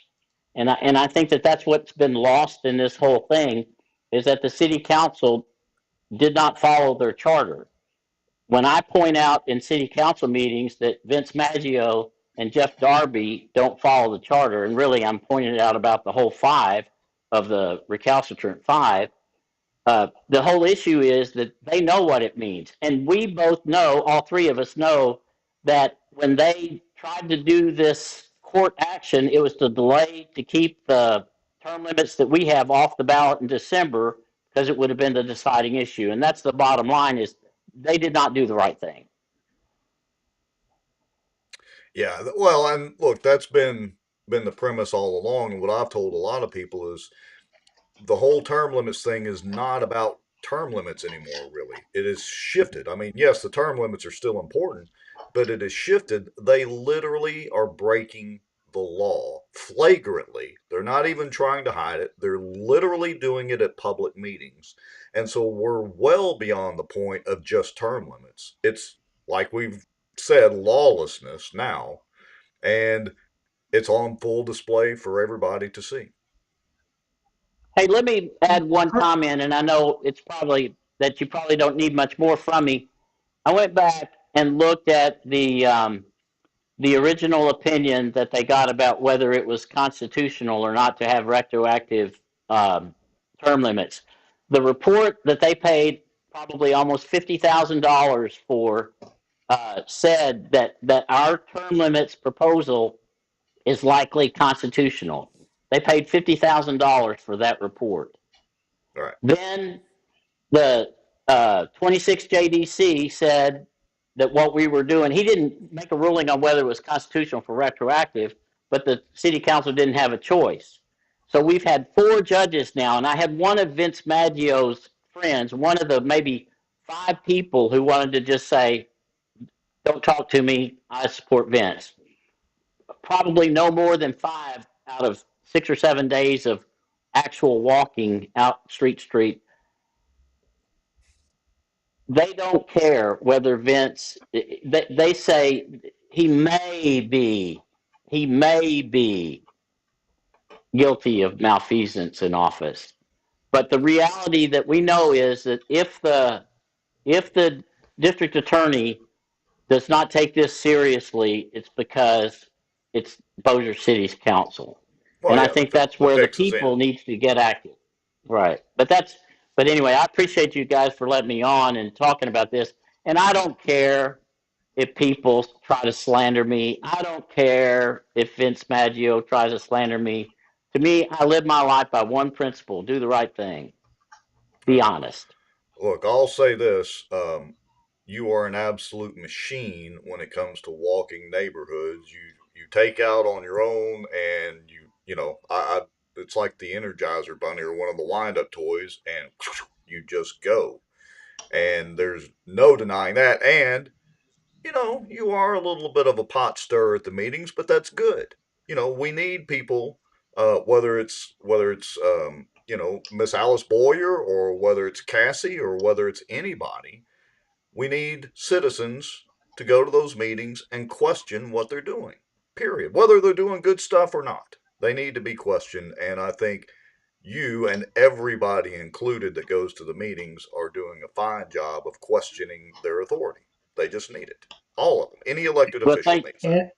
J: And I think that that's what's been lost in this whole thing is that the city council did not follow their charter. When I point out in city council meetings that Vince Maggio and Jeff Darby don't follow the charter, and really I'm pointing out about the whole five of the recalcitrant five, the whole issue is that they know what it means. And we both know, all three of us know, that when they tried to do this court action, it was to delay to keep the term limits that we have off the ballot in December because it would have been the deciding issue. And that's the bottom line is they did not do the right thing.
A: Yeah, well, and look, that's been the premise all along, and what I've told a lot of people is the whole term limits thing is not about term limits anymore, really. It has shifted. I mean, yes, the term limits are still important, but it has shifted. They literally are breaking the law flagrantly. They're not even trying to hide it. They're literally doing it at public meetings. And so we're well beyond the point of just term limits. It's like we've said, lawlessness now, and it's on full display for everybody to see.
J: Hey, let me add one comment, and I know it's probably that you probably don't need much more from me. I went back and looked at the original opinion that they got about whether it was constitutional or not to have retroactive term limits. The report that they paid probably almost $50,000 for said that our term limits proposal is likely constitutional. They paid $50,000 for that report.
A: All right.
J: Then the 26 JDC said that what we were doing, he didn't make a ruling on whether it was constitutional for retroactive, but the city council didn't have a choice. So we've had 4 judges now, and I had one of Vince Maggio's friends, one of the maybe 5 people who wanted to just say, don't talk to me, I support Vince. Probably no more than 5 out of 6 or 7 days of actual walking out street. They don't care whether Vince, they say he may be guilty of malfeasance in office. But the reality that we know is that if the district attorney does not take this seriously, it's because it's Bossier City's council.
A: Well,
J: and
A: yeah,
J: I think that's where the people need to get active. Right. But anyway, I appreciate you guys for letting me on and talking about this. And I don't care if people try to slander me. I don't care if Vince Maggio tries to slander me. To me, I live my life by one principle: do the right thing. Be honest.
A: Look, I'll say this. You are an absolute machine when it comes to walking neighborhoods. You take out on your own, and you know it's like the Energizer Bunny or one of the wind-up toys, and you just go. And there's no denying that. And you are a little bit of a pot stirrer at the meetings, but that's good. We need people, whether it's Miss Alice Boyer or whether it's Cassie or whether it's anybody. We need citizens to go to those meetings and question what they're doing. Period. Whether they're doing good stuff or not, they need to be questioned. And I think you and everybody included that goes to the meetings are doing a fine job of questioning their authority. They just need it. All of them. Any elected
J: Well,
A: official needs that.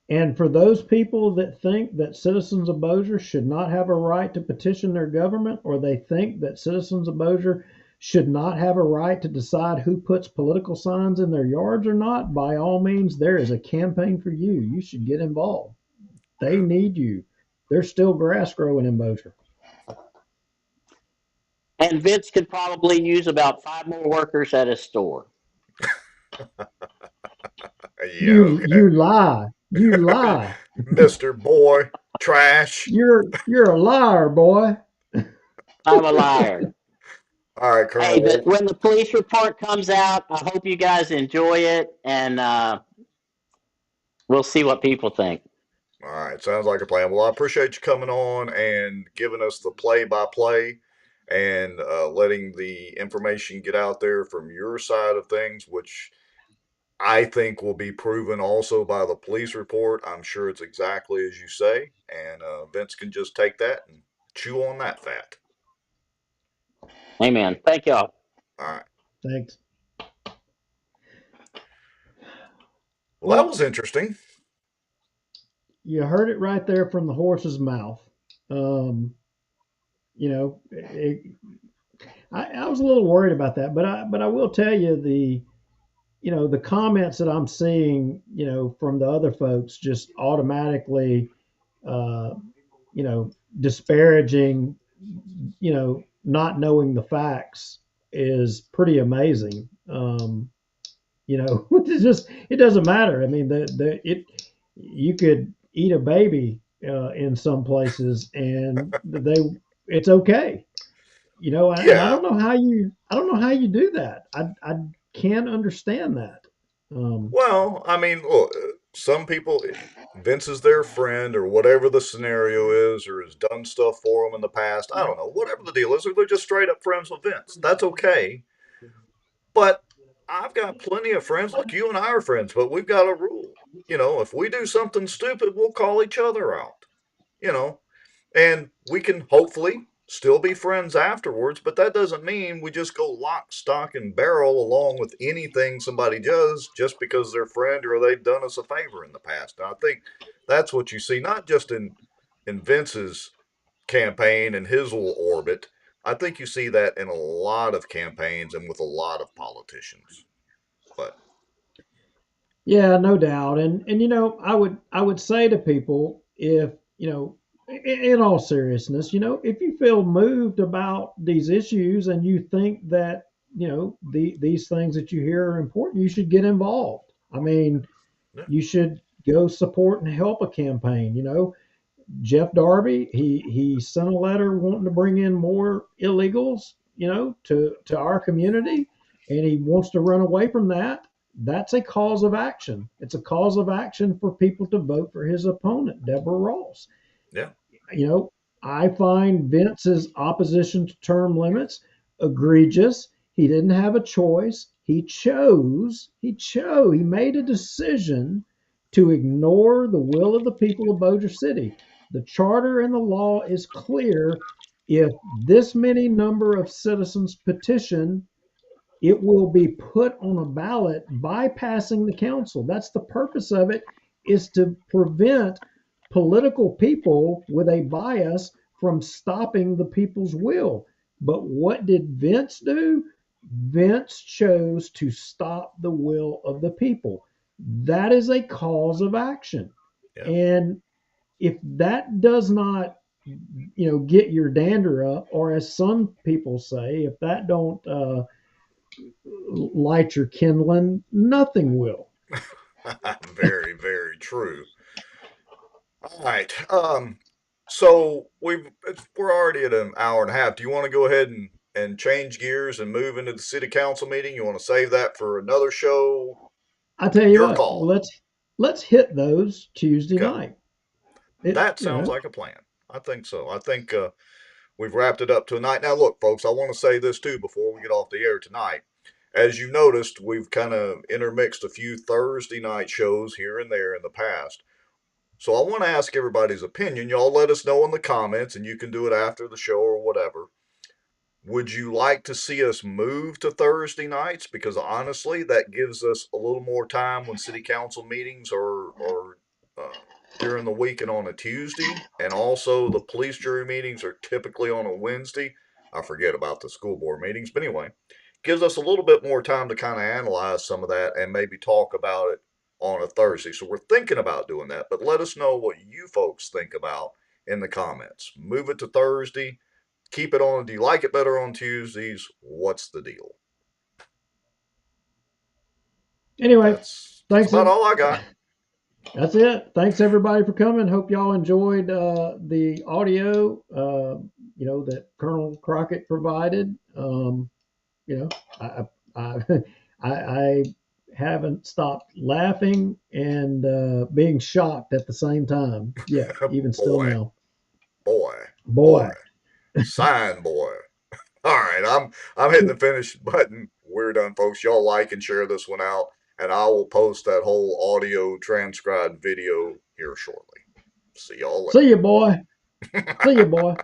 B: And for those people that think that citizens of Bossier should not have a right to petition their government, or they think that citizens of Bossier should not have a right to decide who puts political signs in their yards or not, by all means, there is a campaign for you. You should get involved. They need you. There's still grass growing in Bossier.
J: And Vince could probably use about 5 more workers at his store.
B: You lie. You lie.
A: Mr. Boy, trash.
B: You're a liar, boy.
J: I'm a liar.
A: All right, Colonel.
J: Hey, but when the police report comes out, I hope you guys enjoy it, and we'll see what people think.
A: All right, sounds like a plan. Well, I appreciate you coming on and giving us the play-by-play and letting the information get out there from your side of things, which I think will be proven also by the police report. I'm sure it's exactly as you say, and Vince can just take that and chew on that fat.
J: Amen. Thank y'all.
A: All right.
B: Thanks.
A: Well, that was interesting.
B: You heard it right there from the horse's mouth. I was a little worried about that, but I will tell you the comments that I'm seeing, from the other folks just automatically, disparaging, not knowing the facts is pretty amazing. It doesn't matter. I mean, you could eat a baby in some places, and it's okay. And I don't know how you do that. I can't understand that.
A: Well, I mean, look, some people, Vince is their friend or whatever the scenario is, or has done stuff for them in the past. I don't know, whatever the deal is, or they're just straight up friends with Vince. That's okay. But I've got plenty of friends. Look, you and I are friends, but we've got a rule. If we do something stupid, we'll call each other out. And we can hopefully still be friends afterwards, but that doesn't mean we just go lock, stock, and barrel along with anything somebody does just because they're friend or they've done us a favor in the past. Now, I think that's what you see, not just in Vince's campaign and his little orbit. I think you see that in a lot of campaigns and with a lot of politicians. But
B: yeah, no doubt. And I would say to people, if in all seriousness, if you feel moved about these issues and you think that, these things that you hear are important, you should get involved. I mean, you should go support and help a campaign. Jeff Darby, he sent a letter wanting to bring in more illegals, to our community, and he wants to run away from that. That's a cause of action. It's a cause of action for people to vote for his opponent, Deborah Ross.
A: Yeah.
B: I find Vince's opposition to term limits egregious. He didn't have a choice. He made a decision to ignore the will of the people of Bossier City. The charter and the law is clear. If this many number of citizens petition, it will be put on a ballot bypassing the council. That's the purpose of it, is to prevent political people with a bias from stopping the people's will. But what did Vince do? Vince chose to stop the will of the people. That is a cause of action. Yeah. And if that does not, get your dander up, or as some people say, if that don't light your kindling, nothing will.
A: Very, very true. All right. So we're already at an hour and a half. Do you want to go ahead and change gears and move into the city council meeting? You want to save that for another show?
B: I tell you
A: Your
B: what,
A: call.
B: let's hit those Tuesday
A: Okay.
B: night.
A: That sounds like a plan. I think so. I think we've wrapped it up tonight. Now, look, folks, I want to say this too before we get off the air tonight. As you noticed, we've kind of intermixed a few Thursday night shows here and there in the past. So I want to ask everybody's opinion. Y'all let us know in the comments, and you can do it after the show or whatever. Would you like to see us move to Thursday nights? Because honestly, that gives us a little more time when city council meetings are during the week and on a Tuesday. And also, the police jury meetings are typically on a Wednesday. I forget about the school board meetings. But anyway, gives us a little bit more time to kind of analyze some of that and maybe talk about it on a Thursday. So we're thinking about doing that. But let us know what you folks think about in the comments. Move it to Thursday. Keep it on. Do you like it better on Tuesdays? What's the deal?
B: Anyway,
A: That's
B: thanks.
A: about all I got.
B: That's it. Thanks everybody for coming. Hope y'all enjoyed the audio, that Colonel Crockett provided. I, I haven't stopped laughing and being shocked at the same time. Yeah, even still now.
A: Boy. Sign boy. All right, I'm hitting the finish button. We're done, folks. Y'all like and share this one out, and I will post that whole audio transcribed video here shortly. See y'all later.
B: See you, boy. See you, boy.